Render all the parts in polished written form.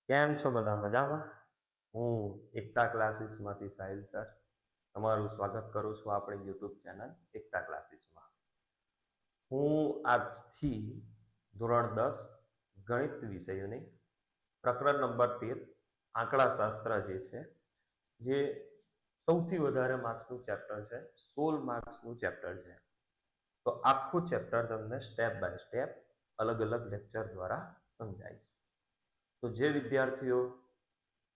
કેમ છો બધા મજામાં? હું એકતા ક્લાસીસમાંથી સાહિલ સર તમારું સ્વાગત કરું છું આપણી યુટ્યુબ ચેનલ એકતા ક્લાસીસમાં. હું આજથી ધોરણ 10 ગણિત વિષયોની પ્રકરણ નંબર 13 આંકડાશાસ્ત્ર જે છે, જે સૌથી વધારે માર્ક્સનું ચેપ્ટર છે, 16 માર્ક્સનું ચેપ્ટર છે. તો આખું ચેપ્ટર તમને સ્ટેપ બાય સ્ટેપ અલગ અલગ લેક્ચર દ્વારા સમજાવીશ. તો જે વિદ્યાર્થીઓ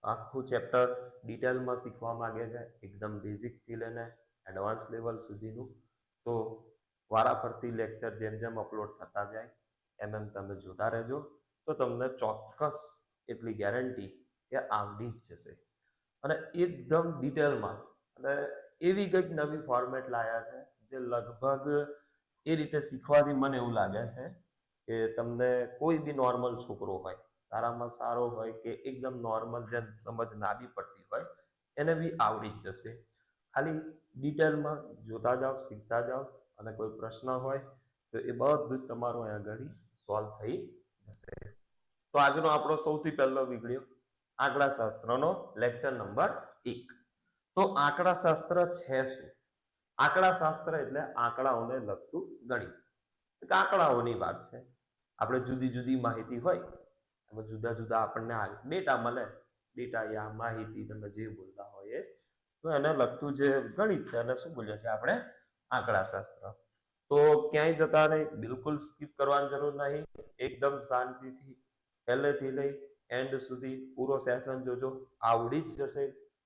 આખું ચેપ્ટર ડિટેલમાં શીખવા માંગે છે, એકદમ બેઝિકથી લઈને એડવાન્સ લેવલ સુધીનું, તો વારાફરતી લેક્ચર જેમ જેમ અપલોડ થતા જાય એમ તમે જોતા રહેજો. તો તમને ચોક્કસ એટલી ગેરંટી કે આવડી જ જશે. અને એકદમ ડિટેલમાં અને એવી કંઈક નવી ફોર્મેટ લાયા છે જે લગભગ એ રીતે શીખવાથી મને એવું લાગે છે કે તમને કોઈ બી નોર્મલ છોકરો હોય, સારામાં સારો હોય કે એકદમ નોર્મલ જેમ સમજ ના બી પડતી હોય, એને બી આવડી જ જશે. ખાલી ડિટેલમાં જોતા જાઓ, શીખતા જાઓ, અને કોઈ પ્રશ્ન હોય તો એ બધું જ તમારું અહીંયા આગળ સોલ્વ થઈ જશે. તો આજનો આપણો સૌથી પહેલો વિડીયો આંકડાશાસ્ત્રનો લેક્ચર નંબર 1. તો આંકડાશાસ્ત્ર છે શું? આંકડાશાસ્ત્ર એટલે આંકડાઓને લગતું ગણિત. આંકડાઓની વાત છે. આપણે જુદી જુદી માહિતી હોય એમાં જુદા જુદા આપણને ડેટા મળે. ડેટા યા માહિતી તમે જે બોલતા હોય એ, તો એને લગતું જે ગણિત છે એને શું બોલીએ છીએ આપણે? આંકડાશાસ્ત્ર. તો ક્યાંય જતા નહીં, બિલકુલ સ્કીપ કરવાની જરૂર નહીં. એકદમ શાંતિથી પહેલેથી લઈ એન્ડ સુધી પૂરો સેશન જોજો, આવડી જ જશે.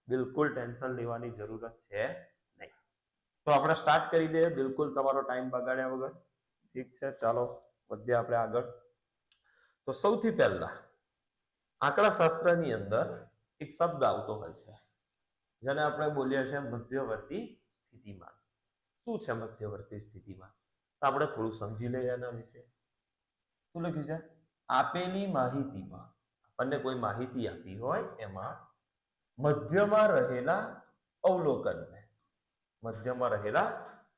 બિલકુલ ટેન્શન લેવાની જરૂરત છે નહીં. તો આપણે સ્ટાર્ટ કરી દઈએ, બિલકુલ તમારો ટાઈમ બગાડ્યા વગર. ઠીક છે, ચાલો વધીએ આપણે આગળ. તો સૌથી પહેલા આંકડાશાસ્ત્રની અંદર એક શબ્દ આવતો હોય છે જેને આપણે બોલીએ છીએ મધ્યવર્તી સ્થિતિમાન. શું છે મધ્યવર્તી સ્થિતિમાન? તો આપણે થોડું સમજી લઈએ એના વિશે. શું લખ્યું છે? આપેલી માહિતીમાં, આપણને કોઈ માહિતી આપી હોય એમાં મધ્યમાં રહેલા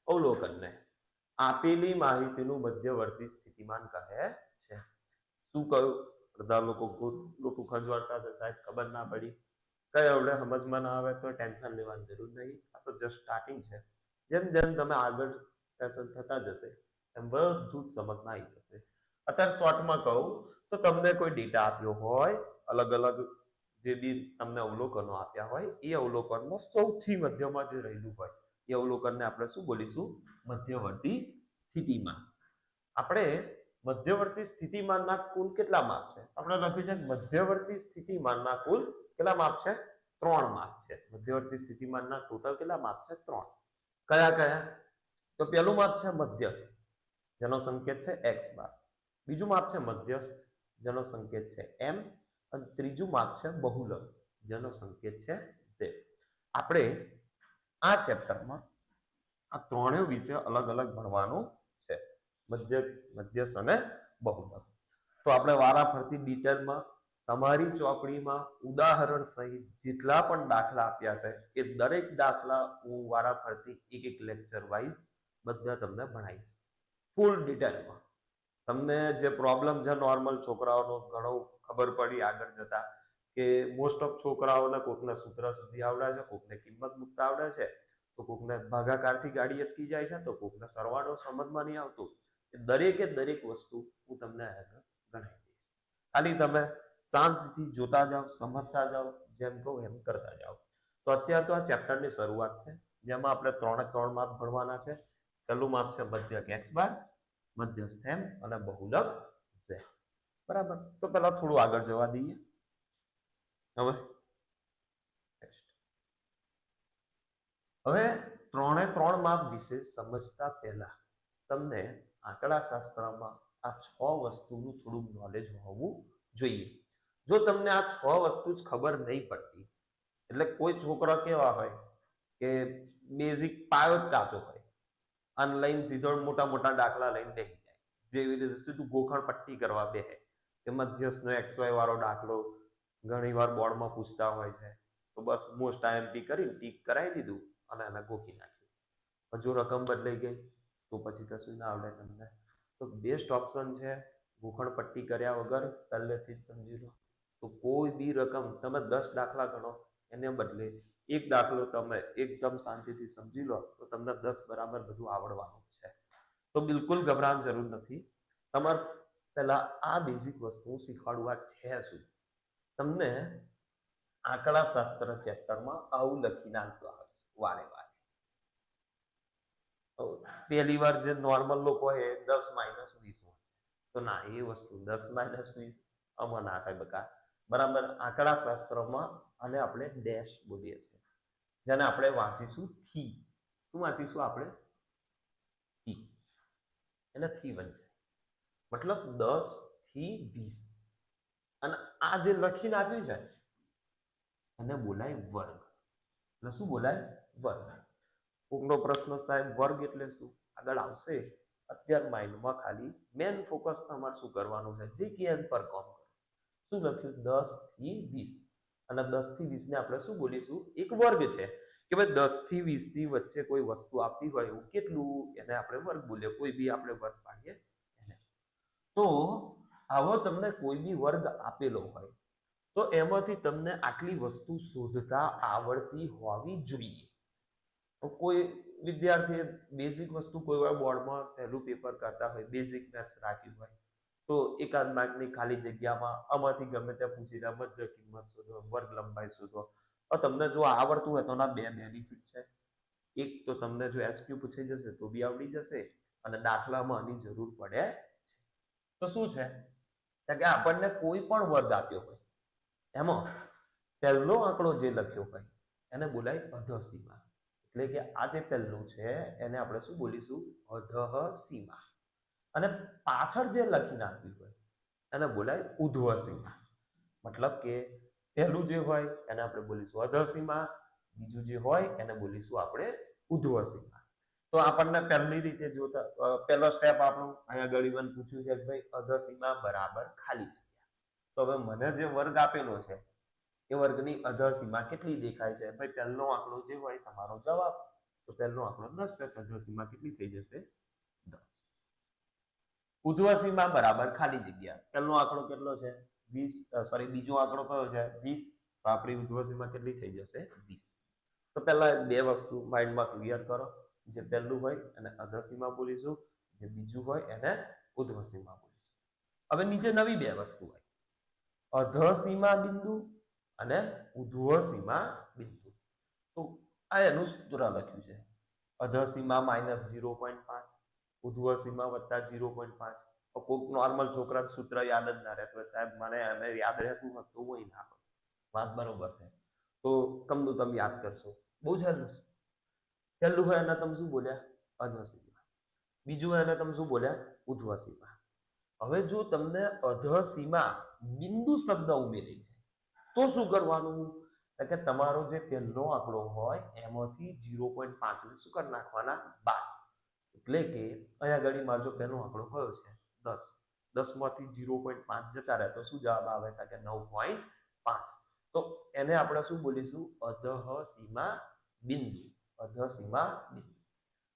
અવલોકનને આપેલી માહિતીનું મધ્યવર્તી સ્થિતિમાન કહે છે. શું કહ્યું? બધા લોકો ખંજવાળતા છે, સાહેબ ખબર ના પડી. કઈ આવડે સમજમાં ના આવે તો ટેન્શન લેવાની જરૂર નહીં. આ તો જસ્ટ સ્ટાર્ટિંગ છે. જેમ જેમ તમે આગળ સેશન થતા જશે એમ બધું જ સમજમાં આવી જશે. અત્યારે શોર્ટમાં કહું તો તમને કોઈ ડેટા આપ્યો હોય, અલગ અલગ જે બી તમને અવલોકનો આપ્યા હોય, એ અવલોકનમાં સૌથી મધ્યમાં જે રહેલું હોય એ અવલોકનને આપણે શું બોલીશું? મધ્યવર્તી સ્થિતિમાન. આપણે મધ્યવર્તી સ્થિતિમાનના કુલ કેટલા માપ છે? આપણે લખ્યું છે મધ્યવર્તી સ્થિતિમાનના કુલ કેટલા માપ છે? 3 માપ છે. મધ્યવર્તી સ્થિતિમાનના ટોટલ કેટલા માપ છે? 3. કયા કયા? તો પહેલું માપ છે મધ્ય, જેનો સંકેત છે x બાર. બીજું માપ છે મધ્યસ્થ, જેનો સંકેત છે m. અને ત્રીજું માપ છે બહુલક, જેનો સંકેત છે z. આપણે આ ચેપ્ટરમાં આ ત્રણેય વિશે અલગ અલગ ભણવાનું છે, મધ્યસ્થ અને બહુલક. તો આપણે વારાફરતી ડિટેલમાં તમારી ચોપડીમાં ઉદાહરણ સહિત જેટલા પણ દાખલા આપ્યા છે એ દરેક દાખલા હું વારાફરતી એક એક લેક્ચર વાઇઝ બધા તમને ભણાવીશ ફૂલ ડિટેલમાં. તમને જે પ્રોબ્લેમ છે નોર્મલ છોકરાઓનો ઘણો ખબર પડી આગળ જતા કે મોસ્ટ ઓફ છોકરાઓને કોકને સૂત્ર સુધી આવડે છે, કોકને કિંમત મૂકતા આવડે છે, તો કોકને ભાગાકારથી ગાડી અટકી જાય છે, તો કોકને સરવાળો સમજમાં નહીં આવતું. દરેકે દરેક વસ્તુ હું તમને ગણાવી દઈશ. ખાલી તમે શાંતિથી જોતા જાઓ, સમજતા જાઓ, જેમ કહું એમ કરતા જાઓ. તો અત્યારે તો આ ચેપ્ટરની શરૂઆત છે, જેમાં આપણે 3 માપ ભણવાના છે. પહેલું માપ છે મધ્યક x બાર, મધ્યસ્થ m અને બહુલક z. બરાબર. તો પહેલા થોડું આગળ જવા દઈએ. હવે 3 માપ વિશે સમજતા પહેલા તમને આંકડાશાસ્ત્રમાં આ 6 વસ્તુનું થોડું નોલેજ હોવું જોઈએ. જો તમને આ 6 વસ્તુ જ ખબર નહીં પડતી, એટલે કોઈ છોકરા કેવા હોય કે બેઝિક પાયો જ કાચો હોય, ઓનલાઈન સીધો મોટા મોટા દાખલા લઈને બેસી જાય, જેવી રીતે સીધું ગોખણ પટ્ટી કરવા બેસે કે મધ્યસ્થનો XY વાળો દાખલો ઘણીવાર બોર્ડમાં પૂછતા હોય છે, તો બસ મોસ્ટ આઈએમપી કરીને ટીક કરાવી દીધું અને એને ગોખી નાખ્યું. જો રકમ બદલાઈ ગઈ તો પછી કશું ના આવડે તમને. તો બેસ્ટ ઓપ્શન છે ગોખણ પટ્ટી કર્યા વગર પહેલેથી જ સમજી લો તો કોઈ બી રકમ તમે 10 દાખલા ગણો એને બદલે એક દાખલો તમે એકદમ શાંતિથી સમજી લો તો તમને 10 બરાબર બધું આવડવાનું છે. તો બિલકુલ ગભરાવાની જરૂર નથી. તમારે પહેલા આ બેઝિક વસ્તુ શીખવાડવા છે શું? તમને આંકડા શાસ્ત્ર ચેપ્ટરમાં આવું લખીને આવતું આવે છે વારે વારે. તો પહેલી વાર જે નોર્મલ લોકો હોય 10 માઇનસ 20 હોય, તો ના, એ વસ્તુ 10 માઇનસ 20 આમાં ના થાય બકા. બરાબર, આંકડા શાસ્ત્રમાં આને આપણે ડેશ બોલીએ છીએ, જેને આપણે વાંચીશું થી. શું વાંચીશું આપણે? થી. એને થી વંચાય, મતલબ 10 થી 20. અને આ જે લખીને આપ્યું છે એને બોલાય વર્ગ. એટલે શું બોલાય? વર્ગ. કોકનો પ્રશ્ન, સાહેબ વર્ગ એટલે શું? આગળ આવશે. અત્યારે માઇન્ડમાં ખાલી મેન ફોકસ તમારે શું કરવાનું છે, જે કે એન પર કામ કરો. શું લખ્યું? 10 થી 20. અને 10 થી 20 ને આપણે શું બોલીશું? એક વર્ગ છે કે ભાઈ 10 થી 20 ની વચ્ચે કોઈ વસ્તુ આપી હોય એવું કેટલું, એને આપણે વર્ગ બોલીએ. કોઈ બી આપણે વર્ગ પાડીએ એને. તો આવો તમને કોઈ બી વર્ગ આપેલો હોય તો એમાંથી તમને આટલી વસ્તુ શોધતા આવડતી હોવી જોઈએ. તો કોઈ વિદ્યાર્થીએ બેઝિક વસ્તુ કોઈ વાર બોર્ડમાં સહેલું પેપર કરતા હોય, બેઝિક મેથ્સ રાખ્યું હોય, તો એકાદ માર્કની ખાલી જગ્યામાં આમાંથી ગમે ત્યાં પૂછી દે, મધ્ય કિંમત શોધો, વર્ગ લંબાઈ શોધો. તમને જો આવડતું હોય તો ના બે બેનિફિટ છે. એક તો તમને જો એસક્યુ પૂછાઈ જશે તો બી આવડી જશે, અને દાખલામાં આની જરૂર પડે છે. તો શું છે કે આપણને કોઈ પણ વર્ગ આપ્યો હોય એમાં પહેલો આંકડો જે લખ્યો હોય એને બોલાય અધસીમા. એટલે કે આ જે પહેલું છે એને આપણે શું બોલીશું? અધસીમા. અને પાછળ જે લખીને આપ્યું હોય એને બોલાય ઉધ્વસીમા. મતલબ કે પહેલું જે હોય એને આપણે બોલીશું અધસીમા, બીજું જે હોય એને બોલીશું આપણે ઉધ્વસીમા. તો આપણને પહેલી રીતે જોતા પહેલો સ્ટેપ આપણું અહીંયા ગળીબંધ પૂછ્યું છે કે ભાઈ અધસીમા બરાબર ખાલી જગ્યા. તો હવે મને જે વર્ગ આપેલો છે એ વર્ગની અધસીમા કેટલી દેખાય છે? ભાઈ પહેલો આંકડો જે હોય તમારો જવાબ. તો પહેલો આંકડો 10 છે, તો અધસીમા કેટલી થઈ જશે? 10. ઉધ્વસીમા બરાબર ખાલી જગ્યા. પહેલો આંકડો કેટલો છે? 20. સોરી, બીજો આંકડો કયો છે? 20. તો આપણી ઉધ્વસીમા કેટલી થઈ જશે? 20. તો પહેલા બે વસ્તુ માઇન્ડમાં ક્લિયર કરો. જે પહેલું હોય એને અધસીમા બોલીશું, જે બીજું હોય એને ઉધ્વસીમા બોલીશું. હવે નીચે નવી બે વસ્તુ હોય, અધસીમા બિંદુ અને ઉધ્વસીમા બિંદુ. તો આ એનું સૂત્ર લખ્યું છે, અધસીમા માઇનસ 0.5, ઉધ્વસીમા વત્તા 0.5. કોઈક નોર્મલ છોકરા સૂત્ર યાદ જ ના રહેતું હોય, સાહેબ મને એને યાદ રહેતું હોત તો હું ના કરું. વાત બરોબર છે. તો કમનું તમે યાદ કરશો, બહુ જ સહેલું છે. પહેલું હોય એને તમે શું બોલ્યા? અધસીમા. બીજું હોય એને તમે શું બોલ્યા? ઉધ્વસીમા. હવે જો તમને અધસીમા બિંદુ શબ્દ ઉમેરી છે તો શું કરવાનું? કે તમારો જે પહેલો આંકડો હોય એમાંથી 0.5 ને શું કરી નાખવાના? બાદ. એટલે કે અહીંયા આગળ મારો પહેલો આંકડો કયો છે? 10. 10 માંથી 0.5 જતા રહે તો શું જવાબ આવે? કે 9.5. તો એને આપણે શું બોલીશું? અધસીમા બિંદુ. અધસીમા બિંદુ.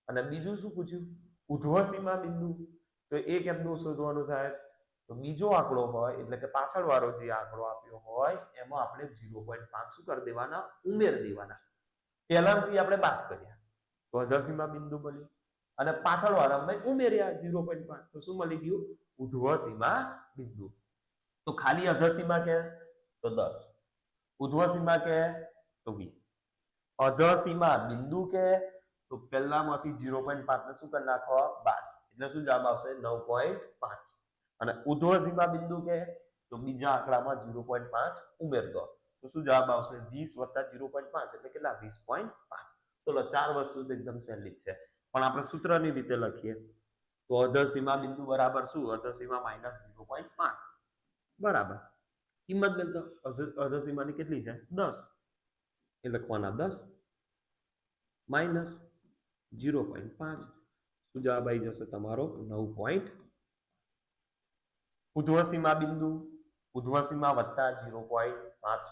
અને બીજું શું પૂછ્યું? ઉધ્વસીમા બિંદુ. તો એ કેમનું શોધવાનું સાહેબ? તો બીજો આંકડો હોય એટલે કે પાછળ વાળો જે આંકડો આપ્યો હોય એમાં આપણે 0.5 શું કરી દેવાના? ઉમેરી દેવાના. પહેલાથી આપણે બાદ કર્યા તો અધસીમા બિંદુ બન્યું, અને પાછળ વાળામાં ઉમેર્યા 0.5 તો શું મળી ગયું? ઉધ્વસીમા બિંદુ. તો ખાલી અધસીમા કે તો 10, ઉધ્વસીમા કે તો 20, અધસીમા બિંદુ કે તો પહેલામાંથી 0.5 ને શું કરી નાખો? બાદ. એટલે શું જવાબ આવશે? 9.5. અને ઉધ્વસીમા બિંદુ કે તો બીજા આંકડામાં 0.5 ઉમેર દો તો શું જવાબ આવશે? 20 વત્તા 0.5 એટલે કેટલા? 20.5. ચલો, ચાર વસ્તુ તો એકદમ સહેલી છે, પણ આપણે સૂત્રની રીતે લખીએ તો અધસીમા બિંદુ બરાબર શું? અધસીમા માઇનસ 0.5 બરાબર. કિંમત મેળવો. અધસીમાની કેટલી છે? 10. એ લખવાના 10 માઇનસ 0.5. શું જવાબ આવી જશે તમારો? 9. ઉધ્વસીમા બિંદુ, ઉધ્વસીમા વત્તા 0.5.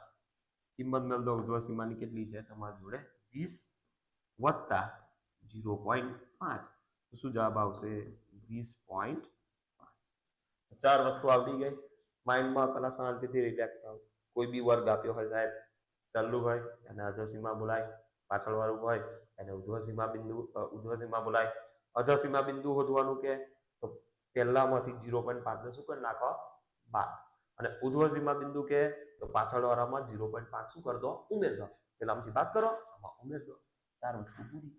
કિંમત મેળવો. ઉધ્વસીમાની કેટલી છે તમારી જોડે? 20 વત્તા 0.5. તો શું જવાબ આવશે? 20.5. ચાર વસ્તુ આવડી ગઈ. માઇન્ડમાં પેલા શાંતિથી રિલેક્સ થાવ. કોઈ બી વર્ગ આપ્યો હોય સાહેબ, પહેલું હોય એને અધસીમા બોલાય, પાછળ વાળું હોય એને ઉધ્વસીમા બોલાય. અધસીમા બિંદુ શોધવાનું કે તો પહેલામાંથી 0.5 ને શું કરી નાખો બાદ, અને ઉધ્વસીમા બિંદુ કે તો પાછળ વાળામાં 0.5 શું કરી દો ઉમેર દો, પેલામાંથી બાદ કરો આમાં ઉમેર દો. 4 વસ્તુ પૂરી.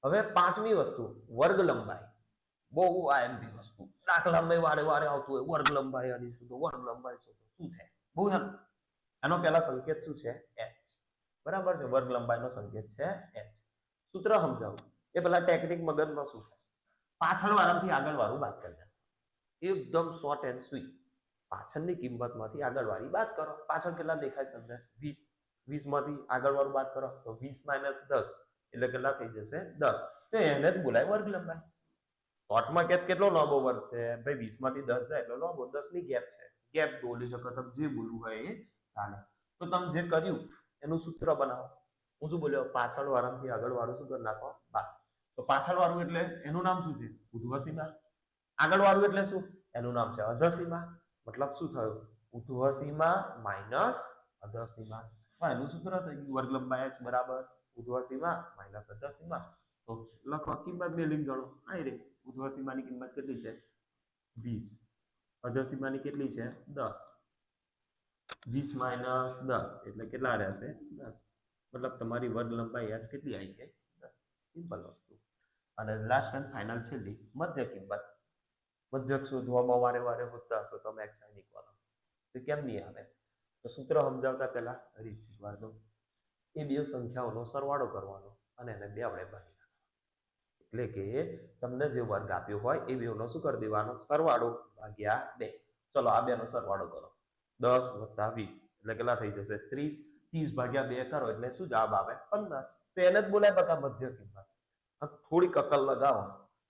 હવે પાંચમી વસ્તુ વર્ગ લંબાઈ. બહુ આઈએમપી વસ્તુ, દાખલામાં વારે વારે આવતું હોય વર્ગ લંબાઈ આની શું, વર્ગ લંબાઈ શું છે, બહુ સારું. એનો પહેલા સંકેત શું છે h, બરાબર છે. વર્ગ લંબાઈનો સંકેત છે h. સૂત્ર સમજાવું એ પેલા ટેકનિક મગજમાં શું છે, પાછળ વાળાથી આગળ વાળું બાદ કરી દે, એકદમ શોર્ટ એન્ડ સ્વીટ. પાછળની કિંમતમાંથી આગળ વાળી બાદ કરો. પાછળ કેટલા દેખાય છે તમને 20, 20 માંથી આગળ વાળું બાદ કરો તો 20 - 10 એટલે કેટલા થઈ જશે 10. તો એને જ બોલાય વર્ગ લંબાઈ. શોર્ટમાં કેટલો લાંબો વર્ગ છે ભાઈ, 20 માંથી 10 જાય એટલે લાંબો, 10 ની ગેપ છે. ગેપ બોલી શકો તમે, જે બોલવું હોય એ ચાલે. તો તમે જે કર્યું એનું સૂત્ર બનાવો. હું શું બોલ્યો, પાછળ વાળાથી આગળ વાળું શું કરી નાખો બાદ. તો પાછળ વાળું એટલે એનું નામ શું છે ઉધ્વસીમા, આગળ વાળું એટલે શું એનું નામ છે અધસીમા. મતલબ શું થયું, ઉધ્વસીમા માઇનસ અધસીમા. એનું સૂત્ર થઈ ગયું વર્ગ લંબાઈ h બરાબર ઉધ્વસીમા માઇનસ અધસીમા. તો લખો કિંમત બે લીંક ગણો, આઈ રે ઉધ્વસીમાની કિંમત કેટલી છે 20, અધસીમાની કેટલી છે 10. 20 - 10 એટલે કેટલા રહેશે 10. મતલબ તમારી વર્ગ લંબાઈ h કેટલી આવી ગઈ 10. સિમ્પલ વસ્તુ. અને લાસ્ટ એન્ડ ફાઇનલ છેલ્લી મધ્ય કિંમત. મધ્યક શોધવામાં વારે વારે હોતા હશો તમે xi ની કોલમ, તો કેમ નહીં આવે, તો સૂત્ર સમજાવતા પહેલા રીત શીખવા દો. એ બે સંખ્યાઓનો સરવાળો કરવાનો અને એને બે વડે ભાગી નાખવાનો. એટલે કે તમને જે વર્ગ આપ્યો હોય એ બેનો શું કરી દેવાનો સરવાળો ભાગ્યા 2. ચલો આ બેનો સરવાળો કરો, 10 + 20 એટલે કેટલા થઈ જશે 30. 30 ભાગ્યા 2 કરો એટલે શું જવાબ આવે 15. તો એને જ બોલાય બકા મધ્ય કિંમત. થોડીક અકલ લગાવો,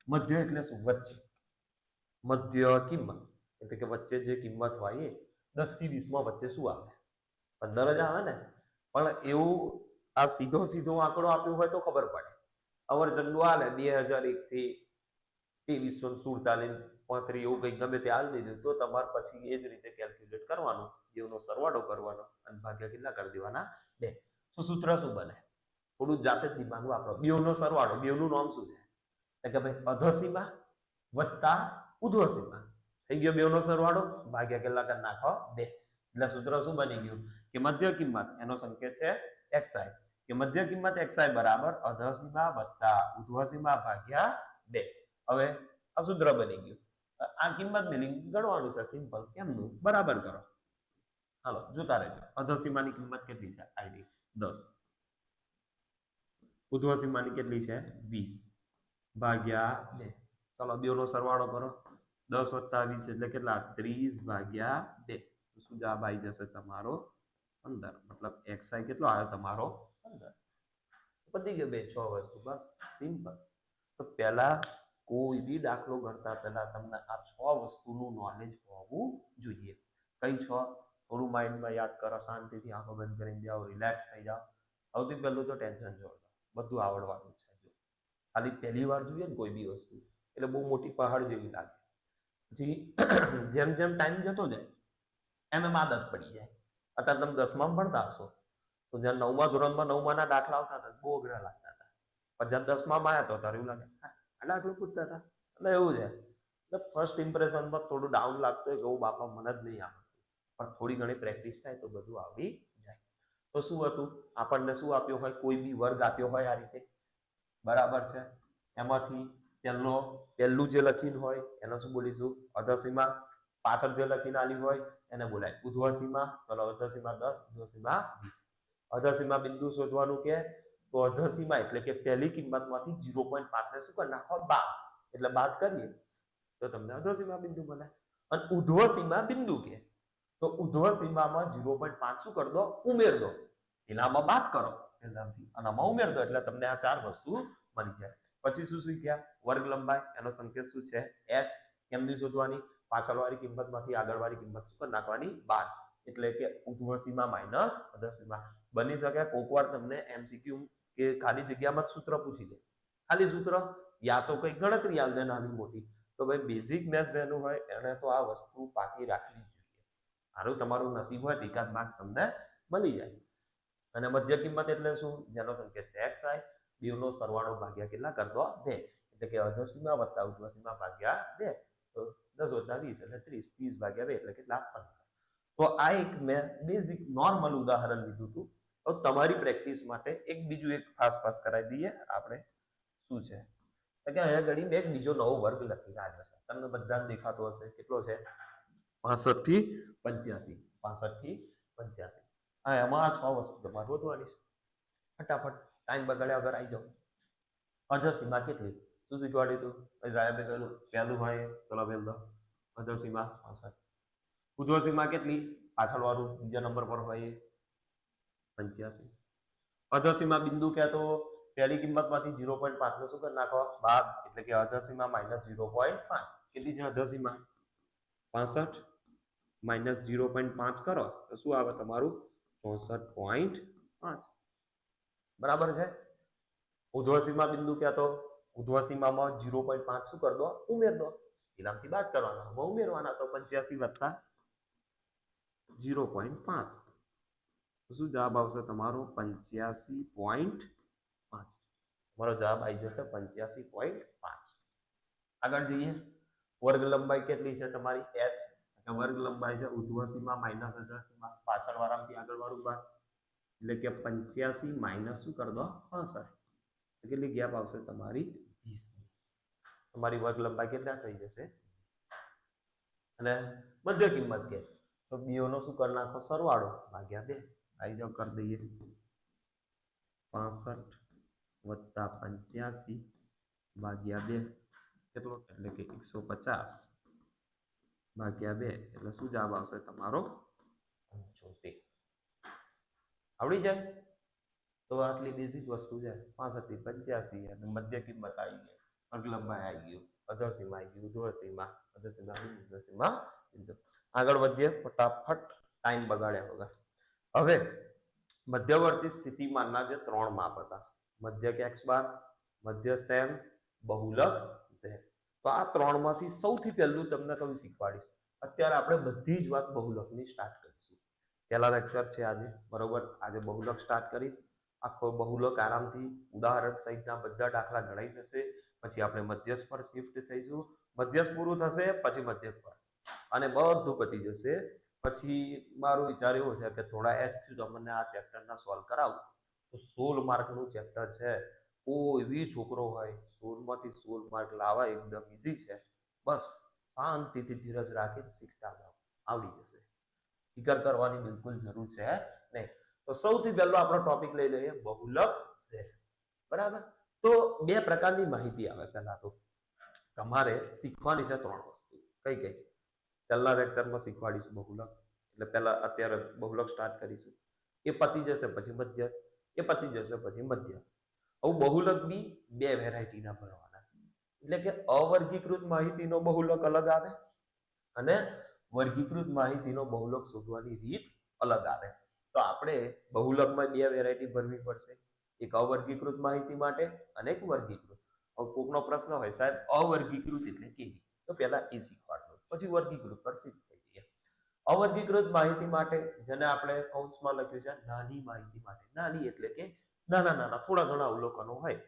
મધ્ય એટલે શું વચ્ચે, મધ્ય કિંમત એટલે કે વચ્ચે જે કિંમત હોય એ 10 થી 20 માં વચ્ચે શું આવે 15 જ આવે ને. પણ એવું આ સીધો સીધો આંકડો આપ્યો હોય તો ખબર પડે. અવર જનરલ હાલે 2001 થી 2347 35 એવું કંઈક ગમે તે હાલ દીધું તો તમારે પછી એ જ રીતે કેલ્ક્યુલેટ કરવાનું, બેનો સરવાળો કરવાનો અને ભાગ્યા કેટલા કરી દેવાના 2. તો સૂત્ર શું બને, થોડું જાતે જ દિમાગ વાપરો. બેનો સરવાળો, બેનું નામ શું છે એટલે કે ભાઈ અધસીમા વત્તા ઉધ્વસીમા. થઈ ગયો બેનો સરવાળો ભાગ્યા કેટલા કરી નાખો 2. એટલે સૂત્ર શું બની ગયું કે મધ્ય કિંમત એનો સંકેત છે xi, કે મધ્ય કિંમત xi બરાબર અધસીમા વત્તા ઉધ્વસીમા ભાગ્યા 2. હવે આ સૂત્ર બની ગયું. આ કિંમત ને લિંક ગણવાનું છે સિમ્પલ. કેમનું બરાબર કરો, હાલો જોતા રહેજો. અધસીમાની કિંમત કેટલી છે આઈ 10, ઉધ્વસીમાની કેટલી છે 20 ભાગ્યા 2. ચલો બેનો સરવાળો કરો, 10 + 20 એટલે કેટલા 30 ભાગ્યા 2. શું જવાબ આવી જશે તમારો 15. મતલબ xi કેટલો આવ્યો તમારો 15. પતી ગયો બે 6 વસ્તુ, બસ સિમ્પલ. તો પહેલા કોઈ બી દાખલો ગણતા પહેલા તમને આ 6 વસ્તુનું નોલેજ હોવું જોઈએ. કઈ 6? થોડું માઇન્ડમાં યાદ કરો, શાંતિથી આંખો બંધ કરીને જાઓ, રિલેક્સ થઈ જાઓ. સૌથી પહેલું તો ટેન્શન છોડો, બધું આવડવાનું છે. જો ખાલી પહેલી વાર જોઈએ ને કોઈ બી વસ્તુ એટલે બહુ મોટી પહાડ જેવી લાગે. પછી જેમ જેમ ટાઈમ જતો જાય એમ એમ આદત પડી જાય. અત્યારે તમે 10માં ભણતા હશો તો જ્યાં 9મા ધોરણમાં 9માના દાખલા આવતા હતા બહુ અઘરા લાગતા હતા. પણ જ્યાં 10માં આવ્યા તો ત્યારે એવું લાગે આ દાખલો પૂછતા હતા. એટલે એવું છે, એટલે ફર્સ્ટ ઇમ્પ્રેશનમાં થોડું ડાઉન લાગતું હોય કે ઓ બાપા મને જ નહીં આવડતું. પણ થોડી ઘણી પ્રેક્ટિસ થાય તો બધું આવડી જાય. તો શું હતું, આપણને શું આપ્યો હોય, કોઈ બી વર્ગ આપ્યો હોય આ રીતે, બરાબર છે. એમાંથી પહેલું જે લખીને હોય એને શું બોલીશું અધસીમા, પાછળ જે લખીને આલી હોય એને બોલાય ઉધ્વસીમા. ચલો અધસીમા 10, ઉધ્વસીમા 20. અધસીમા બિંદુ શોધવાનું કે તો અધસીમા એટલે કે પહેલી કિંમતમાંથી 0.5 ને શું કરી નાખો બાદ, એટલે બાદ કરીએ તો તમને અધસીમા બિંદુ મળે. અને ઉધ્વસીમા બિંદુ કે તો ઉધ્વસીમામાં 0.5 શું કરી દો ઉમેર દો, એનામાં બાદ કરો એનાથી અને આમાં ઉમેર દો એટલે તમને આ 4 વસ્તુ મળી જાય. પછી શું શીખ્યા, વર્ગ લંબાઈ એનો સંકેત શું છે h. કેમની શોધવાની, પાછળવાળી કિંમતમાંથી આગળવાળી કિંમત શું કરી નાખવાની બાદ, એટલે કે ઉધ્વસીમા માઇનસ અધસીમા. બની શકે કોક વાર તમને એમસીક્યુ કે ખાલી જગ્યામાં જ સૂત્ર પૂછી દે, ખાલી સૂત્ર યા તો કઈ ગણતરી આલ દે નાની મોટી, તો ભાઈ બેઝિક મેથ્સ જેનું હોય એને તો આ વસ્તુ પાકી રાખવી જ જોઈએ. સારું તમારું નસીબ હોય એકાદ માર્ક્સ તમને મળી જાય. અને મધ્ય કિંમત એટલે શું? જેનો સંકેત છે xi, બેવનો સરવાળો ભાગ્યા કેટલા કરી દો 2, એટલે કે અધોસીમા વત્તા ઉર્ધ્વસીમા ભાગ્યા 2, તો 10 વત્તા 20 એટલે 30, 30 ભાગ્યા 2 એટલે કેટલા 15. તો આ એક મેં બેઝિક નોર્મલ ઉદાહરણ લીધું હતું. તો તમારી પ્રેક્ટિસ માટે એક બીજું એક ખાસ કરાવી દઈએ આપણે. શું છે કે અહીંયા ઘડી મેં એક બીજો નવો વર્ગ લખી આવ્યો છે, તમને બધાને દેખાતો હશે. કેટલો છે? 65 થી 85. 65 થી 85. હા, એમાં આ 6 વસ્તુ તમારે શોધવાની છે. ફટાફટ ટાઈમ બગાડ્યા વગર આવી જાઓ. અધોસીમા કેટલી? શું શીખવાડ્યું હતું? સાહેબે કહ્યું પહેલું હોય, ચલો પહેલ દો અધોસીમા 65. ઉર્ધ્વસીમા કેટલી? પાછળ વાળું બીજા નંબર પર હોય 85. અધોસીમા બિંદુ ક્યાં? તો પહેલી કિંમતમાંથી 0.5 ને શું કરી નાખો? બાદ, એટલે કે અધોસીમા -0.5. કેટલી છે અધોસીમા? 65 માઇનસ 0.5 કરો તો શું આવે તમારું? 64.5. બરાબર છે. ઉર્ધ્વસીમા બિંદુ ક્યાં? તો ઉર્ધ્વસીમામાં 0.5 શું કરી દો? ઉમેર દો. ઇનામથી બાદ કરવાના, ઉમેરવાના. તો 85 વત્તા 0.5, શું જવાબ આવશે તમારો? 85.5. તમારો જવાબ આવી જશે 85.5. આગળ જઈએ. વર્ગ લંબાઈ કેટલી છે તમારી? h. વર્ગ લંબાઈ છે ઉર્ધ્વસીમા માઇનસ અધોસીમા, પાછળ વાળામાંથી આગળ વાળું બાદ, એટલે કે 85 માઇનસ શું કરી દો? 65. કેટલી ગેપ આવશે તમારી? 20. તમારી વર્ગ લંબાઈ કેટલા થઈ જશે? અને મધ્ય કિંમત કે તો બીઓનો શું કરી નાખો? સરવાળો ભાગ્યા 2. આવી જાવ, કરી દઈએ. 65 વત્તા 85 ભાગ્યા 2 કેટલો? એટલે કે 150 ભાગ્યા 2 એટલે શું જવાબ આવશે તમારો? 75. આવડી જાય? તો આટલી બેઝિક વસ્તુ છે. 65 થી 85 અને મધ્ય કિંમત આવી ગઈ, વર્ગ લંબાઈ આવી ગયું, અધોસીમા આવી ગયું, ઉર્ધ્વસીમા, અધોસીમા, ઉર્ધ્વસીમા. આગળ વધીએ ફટાફટ, ટાઈમ બગાડ્યા વગર. હવે મધ્યવર્તી સ્થિતિમાનના જે 3 માપ હતા, મધ્યક x બાર, મધ્યસ્થ m, બહુલક z. તો આ 3 માંથી સૌથી પહેલું તમને કયું શીખવાડીશ? અત્યારે આપણે બધી જ વાત બહુલકની સ્ટાર્ટ કરીશું. પહેલા લેક્ચર છે આજે, બરોબર? આજે બહુલક સ્ટાર્ટ કરીશ. આખો બહુલક આરામથી ઉદાહરણ સહિતના બધા દાખલા ગણાઈ જશે. પછી આપણે મધ્યસ્થ પર શિફ્ટ થઈશું. મધ્યસ્થ પૂરું થશે પછી મધ્યક પર, અને બધું પતી જશે. પછી મારું વિચાર એવું છે કે થોડા એસક્યુ તમને આ ચેપ્ટરના સોલ્વ કરાવું. તો 16 માર્કનું ચેપ્ટર છે. કોઈ બી છોકરો હોય 16 માંથી 16 માર્ક લાવવા એકદમ ઈઝી છે. બસ શાંતિથી ધીરજ રાખી શીખતા જાઓ, આવડી જશે. ફિકર કરવાની બિલકુલ જરૂર છે નહીં. તો સૌથી પહેલો આપણો ટોપિક લઈ લઈએ, બહુલક z. બરાબર? તો બે પ્રકારની માહિતી આવે. પહેલા તો તમારે શીખવાની છે 3 વસ્તુ. કઈ કઈ? પહેલા લેક્ચરમાં શીખવાડીશું બહુલક, એટલે પહેલા અત્યારે બહુલક સ્ટાર્ટ કરીશું. એ પતી જશે પછી મધ્યસ્થ, એ પતી જશે પછી મધ્ય. હવે બહુલક બી બે વેરાયટીના ભરવાના છે. એટલે કે અવર્ગીકૃત માહિતીનો બહુલક અલગ આવે અને વર્ગીકૃત માહિતીનો બહુલક શોધવાની રીત અલગ આવે. તો આપણે બહુલકમાં બે વેરાયટી ભરવી પડશે, એક અવર્ગીકૃત માહિતી માટે અને એક વર્ગીકૃત. હવે કોકનો પ્રશ્ન હોય, સાહેબ અવર્ગીકૃત એટલે કેવી? તો પહેલા એ શીખવાડો, પછી વર્ગીકૃત પર શિફ્ટ થઈ જઈએ. અવર્ગીકૃત માહિતી માટે, જેને આપણે કૌંસમાં લખ્યું છે નાની માહિતી માટે. નાની એટલે કે નાના થોડા ઘણા અવલોકનો હોય,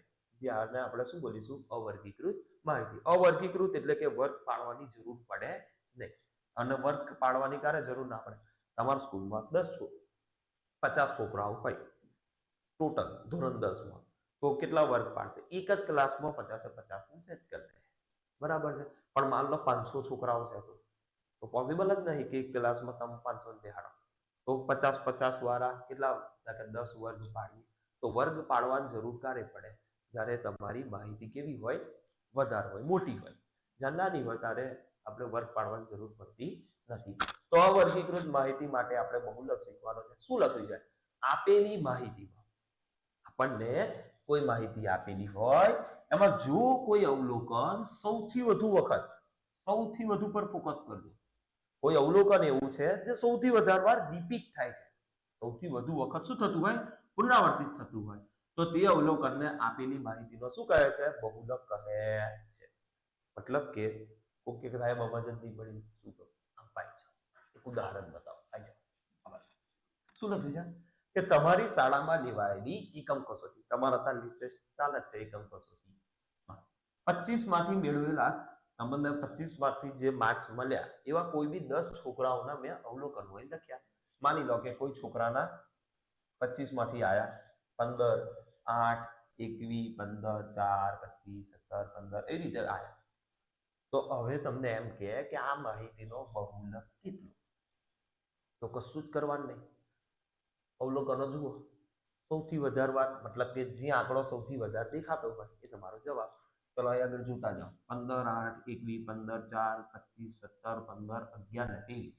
જ્યાંને આપણે શું બોલીશું? અવર્ગીકૃત માહિતી. અવર્ગીકૃત એટલે કે વર્ગ પાડવાની જરૂર પડે નહીં. અને વર્ગ પાડવાની ક્યારે જરૂર ના પડે? તમારા સ્કૂલમાં 50 છોકરાઓ હોય ટોટલ ધોરણ 10 માં, તો કેટલા વર્ગ પાડશે? એક જ ક્લાસમાં 50-50 ને સેટ કરી દે. બરાબર છે? પણ માન લો 500 છોકરાઓ છે, તો પોસિબલ જ નહીં કે એક ક્લાસમાં તમે 500 બેહાડો. તો 50-50 વાળા કેટલા? 10 વર્ગ પાડીએ. તો વર્ગ પાડવાની જરૂર ક્યારે પડે? જ્યારે તમારી માહિતી કેવી હોય? વધારે હોય, મોટી હોય. જ્યારે નાની હોય ત્યારે આપણે વર્ગ પાડવાની જરૂર પડતી નથી. તો અવર્ગીકૃત માહિતી માટે આપણે બહુલક શીખવાનો છે. શું લખ્યું છે? આપેલી માહિતીમાં આપણને કોઈ માહિતી આપેલી હોય, એમાં જો કોઈ અવલોકન સૌથી વધુ પર ફોકસ કરજો. કોઈ અવલોકન એવું છે જે સૌથી વધારે વાર રિપીટ થાય છે, સૌથી વધુ વખત શું થતું હોય? પુનરાવર્તિત થતું હોય. તો તે અવલોકનને આપેલી માહિતીનો શું કહે છે? બહુલક કહે છે. મતલબ કે કોક કે સાહેબ સમજ જ નહીં પડી શું કરું, આમ પાઈ જાઓ, એક ઉદાહરણ બતાવો, પાઈ જાઓ. શું લખ્યું છે કે તમારી શાળામાં લેવાયેલી એકમ કસોટી, તમારા ત્યાં લિટરેચર ચાલે છે એકમ કસોટી, 25 માંથી મેળવેલા તમને 25 માંથી જે માર્ક્સ મળ્યા એવા કોઈ બી 10 છોકરાઓના મેં અવલોકનો લખ્યા. માની લો કે કોઈ છોકરાના 25 માંથી આયા 15, 8, 21, 15, 4, 25, 17, 15 એ રીતે આયા. તો હવે તમને એમ કે આ માહિતીનો બહુલક કેટલો? તો કશું જ કરવાનું નહીં, અવલોકનો જુઓ, સૌથી વધારે વાર મતલબ કે જે આંકડો સૌથી વધારે દેખાતો હોય એ તમારો જવાબ. ચલો અહીં આગળ જોતા જાઓ, 15, 8, 21, 15, 4, 25, 17, 15, 11 ને 23.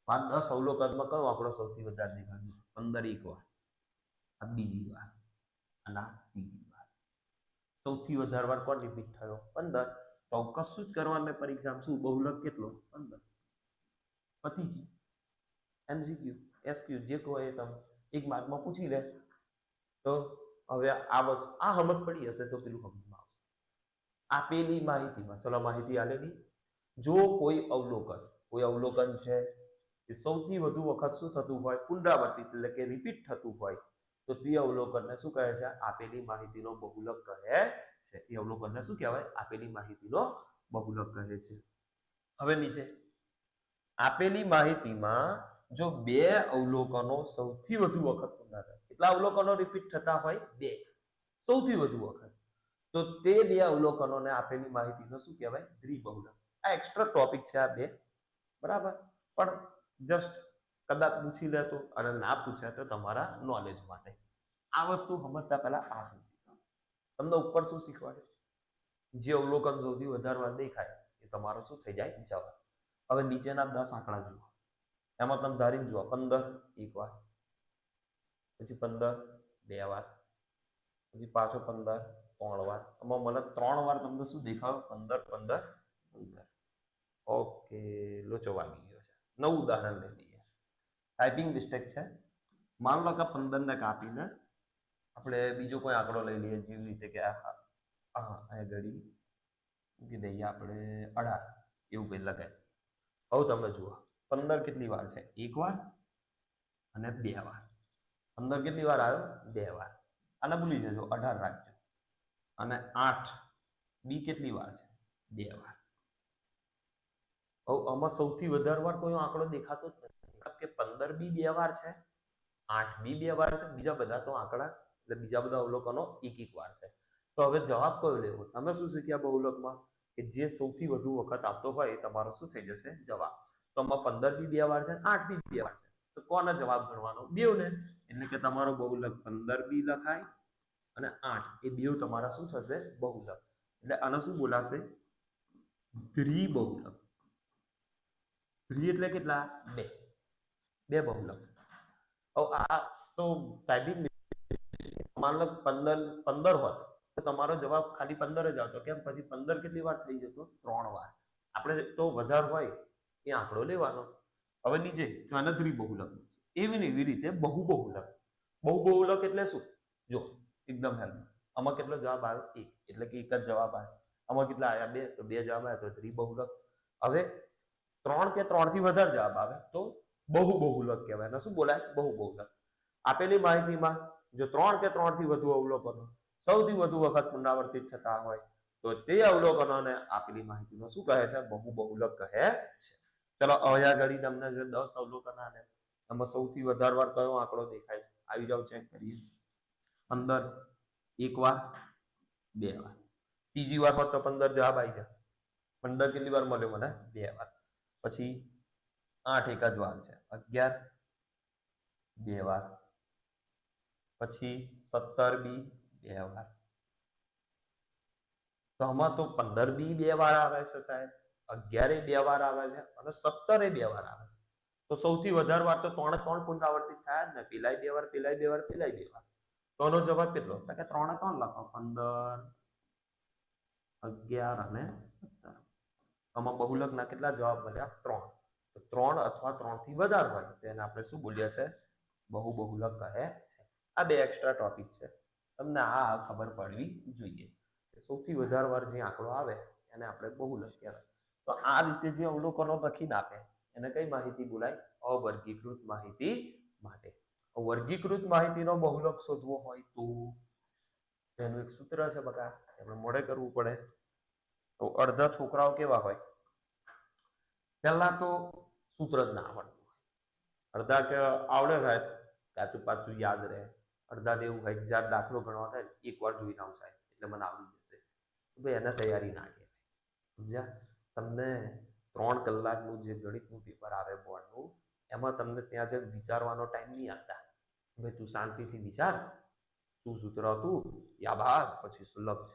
5-10 અવલોકનમાં કયો આંકડો સૌથી વધારે દેખાતો? 15 એક વાર, આ બીજી વાર અને આ ત્રીજી વાર. સૌથી વધારે વાર કોણ રિપીટ થયો? 15. તો કશું જ કરવાનું પરીક્ષામાં, શું બહુલક કેટલો? 15. પતી ગયું. MCQ, SQ જે કહો એ તમે એક માર્કમાં પૂછી લે. તો હવે આ સમજ પડી હશે તો પેલું સમજમાં આવશે. આપેલી માહિતીમાં, ચલો માહિતી આલેલી, જો કોઈ અવલોકન છે એ સૌથી વધુ વખત શું થતું હોય? પુનરાવર્તિત એટલે કે રિપીટ થતું હોય તો તે અવલોકનને શું કહે છે? આપેલી માહિતીનો બહુલક કહે છે. એ અવલોકનને શું કહેવાય? આપેલી માહિતીનો બહુલક કહે છે. હવે નીચે આપેલી માહિતીમાં જો બે અવલોકનો સૌથી વધુ વખત પુનરાવર્તિત, કેટલા અવલોકનો રિપીટ થતા હોય? 2, સૌથી વધુ વખત. તો તે બે અવલોકનોને આપેલી માહિતીનો શું કહેવાય? દ્વિબહુલક. આ એક્સ્ટ્રા ટોપિક છે આ બે, બરાબર? પણ જસ્ટ કદાચ પૂછી લે તો અને ના પૂછે તો તમારા નોલેજ માટે. આ વસ્તુ સમજતા પહેલા આ તમને ઉપર શું શીખવાડે? જે અવલોકન સૌથી વધારે વાર દેખાય એ તમારો શું થઈ જાય? જવાબ. હવે નીચેના 10 આંકડા જુઓ, એમાં તમે ધારીને જુઓ, 15 એક વાર, પછી 15 2 વાર, પછી પાછો 15 3 વાર. આમાં મને 3 વાર તમને શું દેખાયો? 15 15 15. ઓકે, લોચો વાગી ગયો છે. નવું ઉદાહરણ લઈ લઈએ. ટાઈપિંગ મિસ્ટેક છે. માન લો કે 15 ને કાપીને આપણે બીજો કોઈ આંકડો લઈ લઈએ, જેવી રીતે કે આ ઘડી મૂકી દઈએ આપણે 18 એવું કંઈ લગાય. હવે તમે જુઓ 15 કેટલી વાર છે? એક વાર અને 2 વાર. 15 કેટલી વાર આવ્યો? 2 વાર. આને ભૂલી જજો, 18 રાખજો. અને 8 બી કેટલી વાર છે? 2 વાર. હવે આમાં સૌથી વધારે વાર કોઈ આંકડો દેખાતો જ નથી, કે 15 બી 2 વાર છે, 8 બી 2 વાર છે, બીજા બધા તો આંકડા એટલે બીજા બધા અવલોકનો એક વાર છે. તો હવે જવાબ કયો લેવો? તમે શું શીખ્યા બહુલકમાં? કે જે સૌથી વધુ વખત આપતો હોય એ તમારો શું થઈ જશે? જવાબ. તો આમાં 15 બી 2 વાર છે, 8 બી 2 વાર છે. તો કોનો જવાબ ગણવાનો? બેવને. એટલે કે તમારો બહુલક 15 બી લખાય અને 8 એ બેવ તમારા શું થશે? બહુલક. એટલે આને શું બોલાશે? દ્વિબહુલક. દ્વિ એટલે કેટલા? 2 બહુલક. હવે આ તો ટાઈપિંગ, માન લો 15 હોત તો તમારો જવાબ ખાલી 15 જ આવતો. કેમ? પછી 15 કેટલી વાર થઈ જતો? 3 વાર. આપણે તો વધારે હોય એ આંકડો લેવાનો. હવે નીચે આને દ્વિબહુલક. એવી રીતે બહુબહુલક. બહુબહુલક એટલે શું? જો એકદમ હેલ્પ. આમાં કેટલો જવાબ આવ્યો? 1, એટલે કે એક જ જવાબ આવ્યો. આમાં કેટલા આવ્યા? 2, તો 2 જવાબ આવ્યા, તો દ્વિબહુલક. હવે 3 કે 3 થી વધારે જવાબ આવે તો બહુબહુલક કહેવાય. એને શું બોલાય? બહુબહુલક. આપેલી માહિતીમાં જો 3 કે 3 થી વધુ અવલોકનો સૌથી વધુ વખત પુનરાવર્તિત થતા હોય તો તે અવલોકનોને આપેલી માહિતીનો શું કહે છે? બહુબહુલક કહે છે. ચલો અહીંયા ઘડી તમને જે 10 અવલોકન આલે, એમાં સૌથી વધારે વાર કયો આંકડો દેખાય છે? આવી જાવ, ચેક કરીએ. 15 એક વાર, 2 વાર. ત્રીજી વાર હોત તો 15 જવાબ આવી જાય. 15 કેટલી વાર મળ્યો મને? 2 વાર. પછી 8 એક જ વાર છે, 11 2 વાર. પછી 17 બી 2 વાર. તો આમાં તો 15 બી 2 વાર આવે છે સાહેબ, 11 2 વાર આવે છે અને 17 2 વાર આવે છે. તો સૌથી વધારે વાર તો 3 પુનરાવર્તિત થયા જ ને. પેલાય 2 વાર, પેલાય 2 વાર, પેલાય 2 વાર. તો આનો જવાબ કેટલો? તો કે 3 લખો. 15 11 અને 17. આમાં બહુલકના કેટલા જવાબ મળ્યા? 3. તો 3 અથવા 3 થી વધારે હોય તેને આપણે શું બોલીએ છે? બહુબહુલક કહે છે. આ બે એક્સ્ટ્રા ટોપિક છે, તમને આ ખબર પડવી જોઈએ. સૌથી વધારે વાર જે આંકડો આવે એને આપણે બહુલક કહેવાય. તો તો આ રીતે જે અવલોકનો લખીને આપે એને કઈ માહિતી બોલાય? અવર્ગીકૃત માહિતી માટે. વર્ગીકૃત માહિતીનો બહુલક શોધવો હોય તો એનું એક સૂત્ર છે બકા, આપણે મોડે કરવું પડે. તો અડધા છોકરાઓ કેવા હોય, પહેલા તો સૂત્ર જ ના આવડતું હોય, અડધા કે આવડે સાહેબ કાચું પાછું યાદ રહે, અડધા એવું હોય જ્યારે દાખલો ગણવા થાય એકવાર જોઈને આવું સાહેબ એટલે મને આવડી જશે. ભાઈ એને તૈયારી ના કહેવાય. સમજ્યા? તમને 3 કલાકનું જે ગણિતનું પેપર આવે બોર્ડનું, એમાં તમને ત્યાં જે વિચારવાનો ટાઈમ નહીં આપતા. ભાઈ તું શાંતિથી વિચાર, શું સૂત્ર હતું, યા ભાગ પછી શું લખ.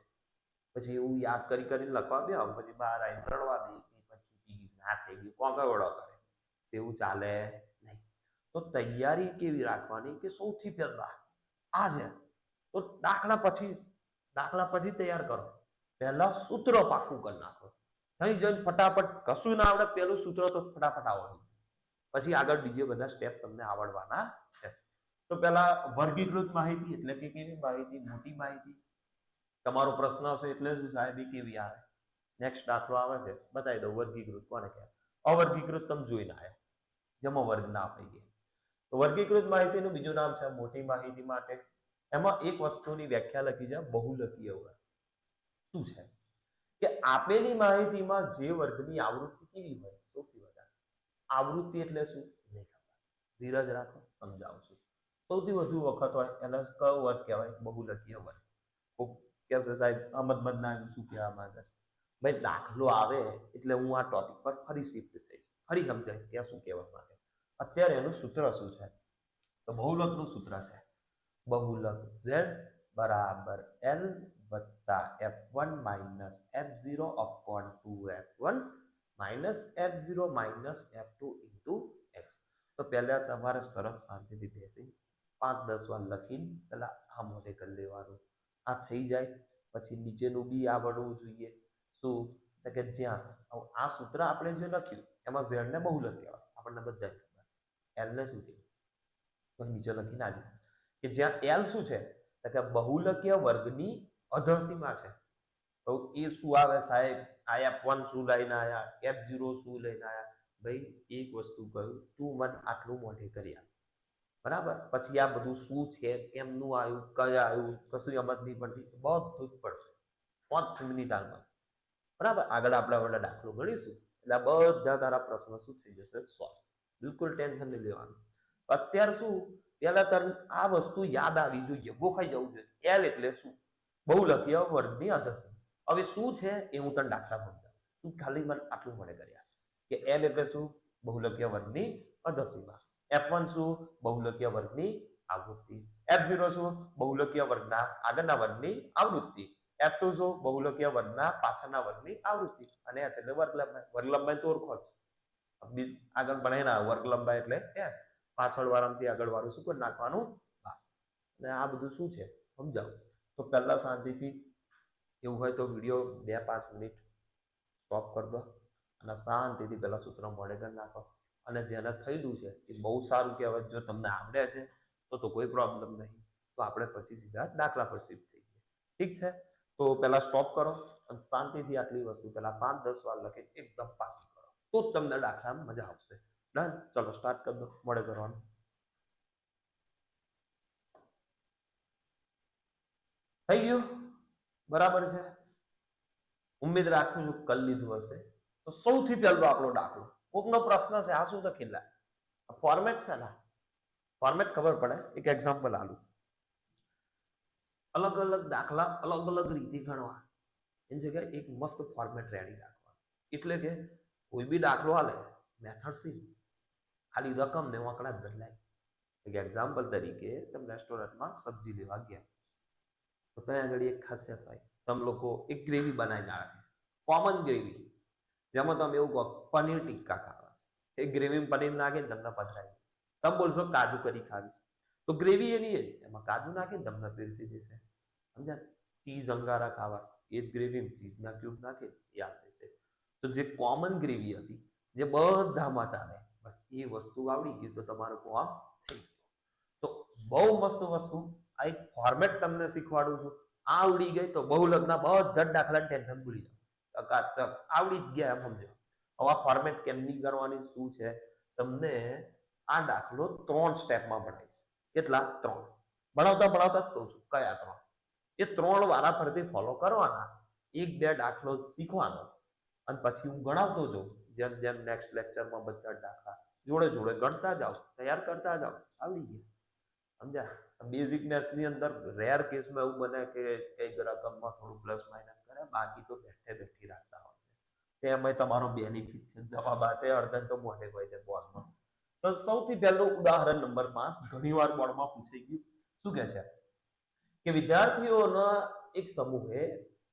પછી એવું યાદ કરીને લખવા દે, પછી બહાર આવીને રડવા દે, પછી ના થઈ ગયું કોંગવડો કરે. તેવું ચાલે નહીં. તો તૈયારી કેવી રાખવાની કે સૌથી પહેલા આ છે તો દાખલા પછી તૈયાર કરો. પહેલા સૂત્ર પાકું કરી નાખો. થઈ જઈને ફટાફટ કશું ના આવડે, પહેલું સૂત્ર તો ફટાફટ આવડે, પછી આગળ બીજે બધા સ્ટેપ તમને આવડવાના છે. તો પહેલા વર્ગીકૃત માહિતી એટલે કે કેવી માહિતી? મોટી માહિતી. તમારો પ્રશ્ન હશે એટલે શું સાહેબ એ કેવી આવે? નેક્સ્ટ દાખલો આવે છે બતાવી દઉં. વર્ગીકૃત કોને કહેવાય? અવર્ગીકૃત તમે જોઈને આવ્યા, જેમાં વર્ગ ના આપી ગયા. તો વર્ગીકૃત માહિતીનું બીજું નામ છે મોટી માહિતી માટે. એમાં એક વસ્તુની વ્યાખ્યા લખી છે, બહુલકીય વર્ગ. શું છે કે આપેલી માહિતીમાં જે વર્ગની આવૃત્તિ કેવી હોય? સૌથી વધારે. આવૃત્તિ એટલે શું? નહીં ખબર, ધીરજ રાખો, સમજાવું છું. સૌથી વધુ વખત હોય એને કયો વર્ગ કહેવાય? બહુલકીય વર્ગ. કે સાહેબ અમદમદ ના શું કહેવા માંગે છે? ભાઈ દાખલો આવે એટલે હું આ ટોપિક પર ફરી શિફ્ટ થઈશ, ફરી સમજાઈશ કે આ શું કહેવા માંગે. અત્યારે એનું સૂત્ર શું છે? તો બહુલકનું સૂત્ર છે બહુલક z બરાબર l વત્તા f1 minus f0 upon 2f1 minus f0 minus f2 into x. તો પહેલા તમારે સરસ શાંતિથી બેસી 5-10 વાર લખીને પેલા આ મોઢે કરી લેવાનું. આ થઈ જાય પછી નીચેનું બી આવડવું જોઈએ. શું કે જ્યાં આ સૂત્ર આપણે જે લખ્યું એમાં z ને બહુલક કહેવાય, આપણને બધા ખબર. l ને શું કહેવાય? તો નીચે લખીને આજે કે જ્યાં l શું છે કે બહુલકીય વર્ગની અધસીમા છે. તો એ શું આવે સાહેબ? આ f1 શું લઈને આયા, f0 શું લઈને આયા? ભાઈ એક વસ્તુ કહ્યું, તું મને આટલું મોઢે કરી આપ, બરાબર? પછી આ બધું શું છે, કેમનું આવ્યું, કયા આવ્યું, કશું સમજ નહીં પડતી, બધું જ પડશે 5 મિનિટ હાલમાં. બરાબર? આગળ આપણે હવે દાખલો ગણીશું એટલે બધા તારા પ્રશ્નો શું થઈ જશે? સોલ્વ. બિલકુલ ટેન્શન નહીં લેવાનું. અત્યારે શું પેલા તને આ વસ્તુ યાદ આવી જોઈએ, ગોખાઈ જવું જોઈએ. l એટલે શું? બહુલકીય વર્ગની અધસીમા. હવે શું છે એ હું તને દાખલા સમજાવું. તું ખાલી મને આટલું મળે કર્યા કે l એટલે શું? બહુલકીય વર્ગની અધસીમા. f1 શું? બહુલકીય વર્ગની આવૃત્તિ. f0 શું? બહુલકીય વર્ગના આગળના વર્ગની આવૃત્તિ. f2 શું? બહુલકીય વર્ગના પાછળના વર્ગની આવૃત્તિ. અને h એટલે વર્ગ લંબાઈ. વર્ગ લંબાઈ તો ઓળખો જ, આગળ ભણાય વર્ગ લંબાઈ એટલે h. પાછળ વાળાથી આગળ વાળું શું કરી નાખવાનું? અને આ બધું શું છે સમજાવું. તો પહેલા શાંતિથી એવું હોય તો વિડીયો 2-5 મિનિટ સ્ટોપ કરી દો અને શાંતિથી પહેલા સૂત્ર મોડે કરી નાખો. અને જેને થયેલું છે એ બહુ સારું કહેવાય. જો તમને આવડે છે તો કોઈ પ્રોબ્લેમ નહીં. તો આપણે પછી સીધા દાખલા પર શિફ્ટ થઈ જઈએ. ઠીક છે? તો પહેલા સ્ટોપ કરો અને શાંતિથી આટલી વસ્તુ પહેલા 5-10 વાર લખી એકદમ પાકી કરો, તો જ તમને દાખલામાં મજા આવશે. ડન? ચલો સ્ટાર્ટ કરી દો મોડે કરવાનું. થઈ ગયું? બરાબર છે? ઉમ્મીદ રાખું છું કરી લીધું હશે. તો સૌથી પહેલો આપણો દાખલો, કોકનો પ્રશ્ન છે આ શું લખેલા ફોર્મેટ છે ને, ફોર્મેટ ખબર પડે. એક એક્ઝામ્પલ આલું. અલગ અલગ દાખલા અલગ અલગ રીતે ગણવા, એની જગ્યાએ એક મસ્ત ફોર્મેટ રેડી રાખવા. એટલે કે કોઈ બી દાખલો હાલે મેથડ સી, ખાલી રકમ ને આંકડા જ બદલાય. એક એક્ઝામ્પલ તરીકે તમે રેસ્ટોરન્ટમાં સબ્જી લેવા ગયા, તો ત્યાં આગળ એક ખાસિયત હોય, તમે લોકો એક ગ્રેવી બનાવીને આવે, કોમન ગ્રેવી, જેમાં તમે એવું કહો પનીર ટિક્કા ખાવા, એ ગ્રેવી પનીર નાખીને તમને પધરાવી. તમે બોલશો કાજુ કરી ખાવી, તો ગ્રેવી એની જ, એમાં કાજુ નાખીને તમને પીરસી દેશે. સમજ્યા? ચીઝ અંગારા ખાવા, એ જ ગ્રેવી ચીઝના ક્યુબ નાખી એ આપે છે. તો જે કોમન ગ્રેવી હતી, જે બધામાં ચાલે, બસ એ વસ્તુ આવડી ગઈ તો તમારું કામ થઈ ગયું. તો બહુ મસ્ત વસ્તુ. આ એક ફોર્મેટ તમને શીખવાડું છું. આવડી ગઈ તો બહુલકના બધા દાખલાની ટેન્શન ભૂલી જાઓ. ચકાચક આવડી જ ગયા એમ સમજો. હવે આ ફોર્મેટ કેમની કરવાની શું છે તમને આ દાખલો 3 સ્ટેપમાં ભણાવીશ. કેટલા? 3. ભણાવતા ભણાવતા જ કહું છું કયા 3. એ 3 વારા ફરતી ફોલો કરવાના. 1-2 દાખલો શીખવાનો અને પછી હું ગણાવતો જાઉં. જેમ જેમ નેક્સ્ટ લેક્ચરમાં બધા દાખલા જોડે જોડે ગણતા જાઓ, તૈયાર કરતા જાઓ, આવડી ગયા. સમજ્યા? બેઝિક મેથ્સ ની અંદર રેર કેસમાં એવું બને કે કઈક રકમમાં થોડું પ્લસ માઇનસ કરે, બાકી તો બેઠે બેઠી રાખતા હોય છે. તેમાં તમારો બેનિફિટ છે. જવાબ આતે અડધન તો મોઢે હોય છે બોર્ડમાં. તો સૌથી પહેલું ઉદાહરણ નંબર 5 ઘણીવાર બોર્ડમાં પૂછાઈ ગયું. શું કહે છે કે વિદ્યાર્થીઓના એક સમૂહે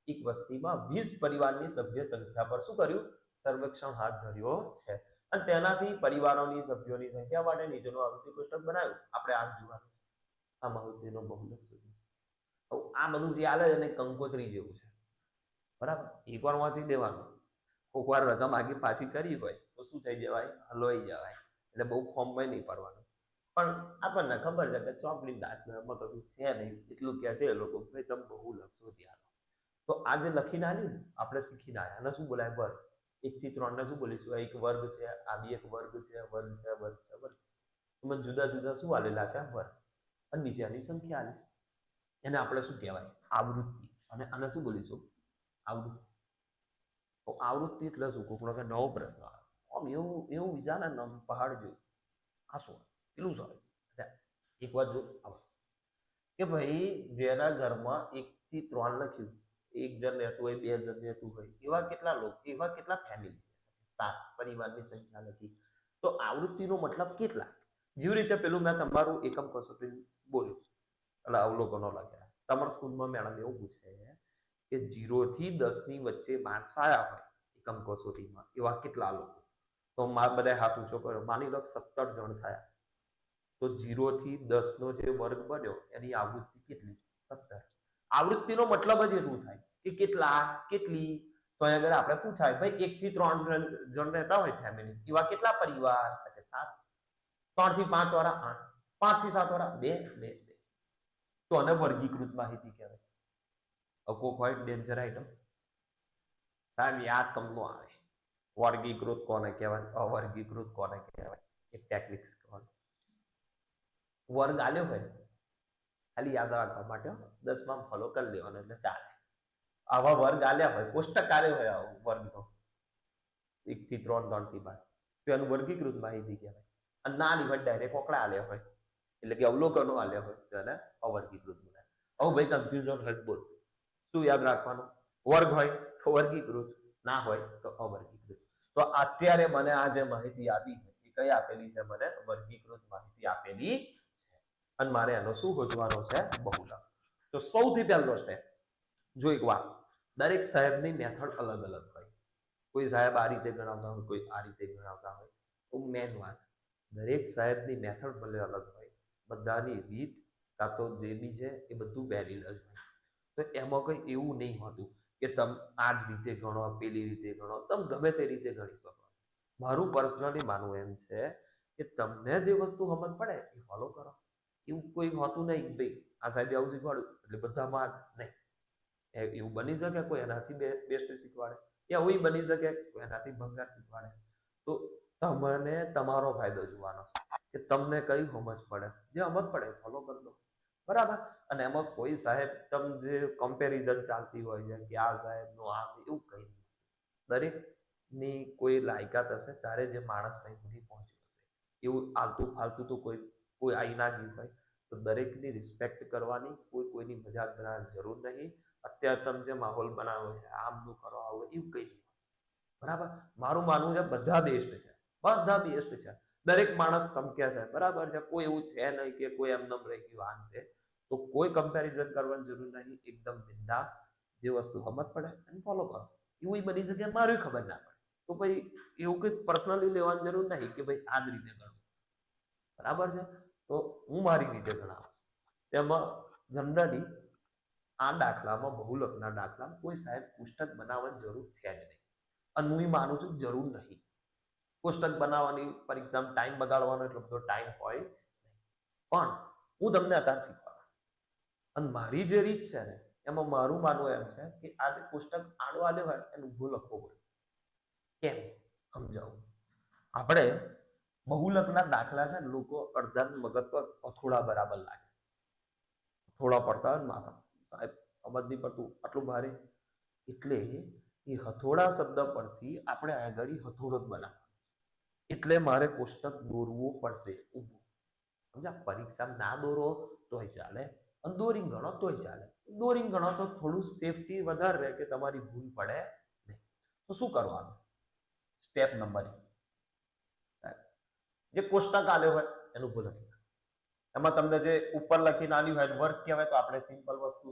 એક વસ્તીમાં 20 પરિવારની સભ્ય સંખ્યા પર શું કર્યું? સર્વેક્ષણ હાથ ધર્યો છે અને તેનાથી પરિવારોની સભ્યોની સંખ્યા માટે નીચેનું આવૃત્તિ કોષ્ટક બનાવ્યું. આપણે આ જોવાનું આ માહિતીનો બહુલક શોધ્યો. આ બધું જે આલે એને કંકોત્રી જેવું છે, બરાબર? એકવાર વાંચી દેવાનું. કોઈક વાર રકમ આગી પાછી કરી હોય તો શું થઈ જવાય? હલવાઈ જવાય. એટલે બહુ ફોર્મમાં નહીં પડવાનું. પણ આપણને ખબર છે કે ચોકડી દાંતમાં કશું છે નહીં, એટલું કહે છે એ લોકો ભાઈ તમે બહુલક શોધી આલો. તો આ જે લખીને આવ્યું ને આપણે શીખીને આવ્યા, આને શું બોલાય? વર્ગ. 1 થી 3 ને શું બોલીશું? એક વર્ગ છે, આ બી એક વર્ગ છે, વર્ગ છે, વર્ગ છે, વર્ગ. એમાં જુદા જુદા શું આલેલા છે? વર્ગ. અને નીચે આની સંખ્યા આલી છે. એને આપણે શું કહેવાય? આવૃત્તિ. અને આને શું બોલીશું? આવૃત્તિ. તો આવૃત્તિ એટલે શું? કોકનો કે નવો પ્રશ્ન આવે આમ એવું વિચારે ને પહાડ જોયું આ શું પેલું સારું. એક વાત જો આવે કે ભાઈ જેના ઘરમાં 1 થી 3 લખ્યું, 1 જણ રહેતું હોય, 2 જણ રહેતું હોય, એવા કેટલા લોકો, એવા કેટલા ફેમિલી? 7 પરિવારની સંખ્યા લખી. તો આવૃત્તિનો મતલબ કેટલા? જેવી રીતે પેલું મેં તમારું એકમ કસોટી બોલ્યું એટલે અવલોકનો લખ્યા. તમારા સ્કૂલમાં મેડમ એવું પૂછે કે 0 થી 10 ની વચ્ચે માર્ક્સ આવ્યા હોય એકમ કસોટીમાં, એવા કેટલા લોકો? તો મારા બધા હાથ ઊંચો કર્યો. માની લો 17 જણ થયા. તો 0 થી 10 નો જે વર્ગ બન્યો એની આવૃત્તિ કેટલી? 17. આવૃત્તિનો મતલબ જ એવું થાય કે કેટલા, કેટલી. તો આગળ આપણે પૂછાય ભાઈ 1 થી 3 જણ રહેતા હોય ફેમિલી, એવા કેટલા પરિવાર? એટલે 7. 3 થી 5 વાળા 8, 5 થી 7 વાળા 2, 2, 2. તો આને વર્ગીકૃત માહિતી કહેવાય. કોક હોય ડેન્જર આઈટમ સાહેબ યાદ કમનો આવે. વર્ગીકૃત કોને કહેવાય? અવર્ગીકૃત કોને કહેવાય? એક ટેકનિક શીખવાનું. વર્ગ આલ્યો હોય ખાલી યાદ રાખવા માટે 10માં ફોલો કરી લેવાનો એટલે ચાલે. આવા વર્ગ આલ્યા હોય, કોષ્ટક આલ્યો હોય આવો વર્ગનો 1 થી 3, 3 થી 5, તો એનું વર્ગીકૃત માહિતી કહેવાય. અને ના આલી હોય ડાયરેક્ટ ઓકડા આલ્યા હોય એટલે કે અવલોકનો આલ્યા હોય તો એને અવર્ગીકૃત બોલાય. હવે ભાઈ કન્ફ્યુઝન હોય બોલ શું યાદ રાખવાનું? વર્ગ હોય તો વર્ગીકૃત, ના હોય તો અવર્ગીકૃત. તો અત્યારે મને આ જે માહિતી આપી છે એ કઈ આપેલી છે? મને વર્ગીકૃત માહિતી આપેલી છે. અને મારે એનો શું શોધવાનો છે? બહુલક. તો સૌથી પહેલો સ્ટેપ જો એક વાત, દરેક સાહેબની મેથડ અલગ અલગ હોય. કોઈ સાહેબ આ રીતે ગણાવતા હોય, કોઈ આ રીતે ગણાવતા હોય. તો મેન વાત, દરેક સાહેબની મેથડ ભલે અલગ હોય, બધાની રીત કાં તો જે બી છે એ બધું વેલિડ જ હોય. તો એમાં કંઈ એવું નહીં હોતું કે તમે આ જ રીતે ગણો, પેલી રીતે ગણો, તમે ગમે તે રીતે ગણી શકો. મારું પર્સનલી માનવું એમ છે કે તમને જે વસ્તુ સમજ પડે એ ફોલો કરો. એવું કોઈ હોતું નહીં ભાઈ આ સાહેબે આવું શીખવાડ્યું એટલે બધામાં નહીં. એવું બની શકે કોઈ એનાથી બેસ્ટ શીખવાડે, એવું બની શકે કોઈ એનાથી ભંગાર શીખવાડે. તો તમને તમારો ફાયદો જોવાનો કે તમને કઈ સમજ પડે, જે સમજ પડે ફોલો કરી દો, બરાબર. અને એમાં કોઈ સાહેબ તમ જે કમ્પેરિઝન ચાલતી હોય છે કે આ સાહેબનું આમ એવું કંઈ નહીં. દરેકની કોઈ લાયકાત હશે ત્યારે જે માણસ કંઈ સુધી પહોંચ્યો હશે. એવું આલતું ફાલતું તો કોઈ આવી ના ગયું હોય. તો દરેકની રિસ્પેક્ટ કરવાની, કોઈની મજાક બનાવવાની જરૂર નહીં. અત્યારે તમે જે માહોલ બનાવ્યો છે આમનું કરો આવું એવું કંઈ નહીં, બરાબર. મારું માનવું છે બધા બેસ્ટ છે, બધા બેસ્ટ છે. દરેક માણસ ચમકે છે, બરાબર છે. કોઈ એવું છે નહીં કે કોઈ એમ નમ રહી ગયું આમ છે. તો કોઈ કમ્પેરિઝન કરવાની જરૂર નહીં. એકદમ બિંદાસ જે વસ્તુ સમજ પડે એને ફોલો કરો. એવું બની શકે મારી ખબર ના પડે તો ભાઈ એવું કંઈ પર્સનલી લેવાની જરૂર નહીં કે ભાઈ આ જ રીતે કરો, બરાબર છે. તો હું મારી રીતે ગણાવું એમાં જનરલી આ દાખલામાં બહુલકના દાખલા કોઈ સાહેબ પુસ્તક બનાવવાની જરૂર છે જ નહીં. અને હું માનું છું જરૂર નહીં. કોષ્ટક બનાવવાની પરીક્ષામાં ટાઈમ બગાડવાનો એટલો બધો ટાઈમ હોય નહીં. પણ હું તમને અત્યારે શીખવાડું અને મારી જે રીત છે ને એમાં મારું માનવું એમ છે કે આ જે કોષ્ટક આડો આલ્યો હોય એને ઊભો લખવો પડશે. કેમ? સમજાવું. આપણે બહુલકના દાખલા છે ને લોકો અડધા મગજ પર અથોડા બરાબર લાગે છે, થોડા પડતા હોય ને માથા, સાહેબ સમજ નહીં પડતું આટલું ભારે. એટલે એ હથોડા શબ્દ પરથી આપણે આગળ હથોડો જ બનાવ, એટલે મારે કોષ્ટક દોરવું પડશે ઊભું. સમજ્યા? પરીક્ષા ના દોરો તોય ચાલે અને દોરીને ગણો તોય ચાલે. દોરીને ગણો તો થોડું સેફટી વધારે રહે કે તમારી ભૂલ પડે નહીં. તો શું કરવાનું? સ્ટેપ નંબર 1, જે કોષ્ટક આલ્યો હોય એનું ભૂલ લખી નાખો. એમાં તમને જે ઉપર લખીને આલ્યું હોય વર્ગ કહેવાય તો આપણે સિમ્પલ વસ્તુ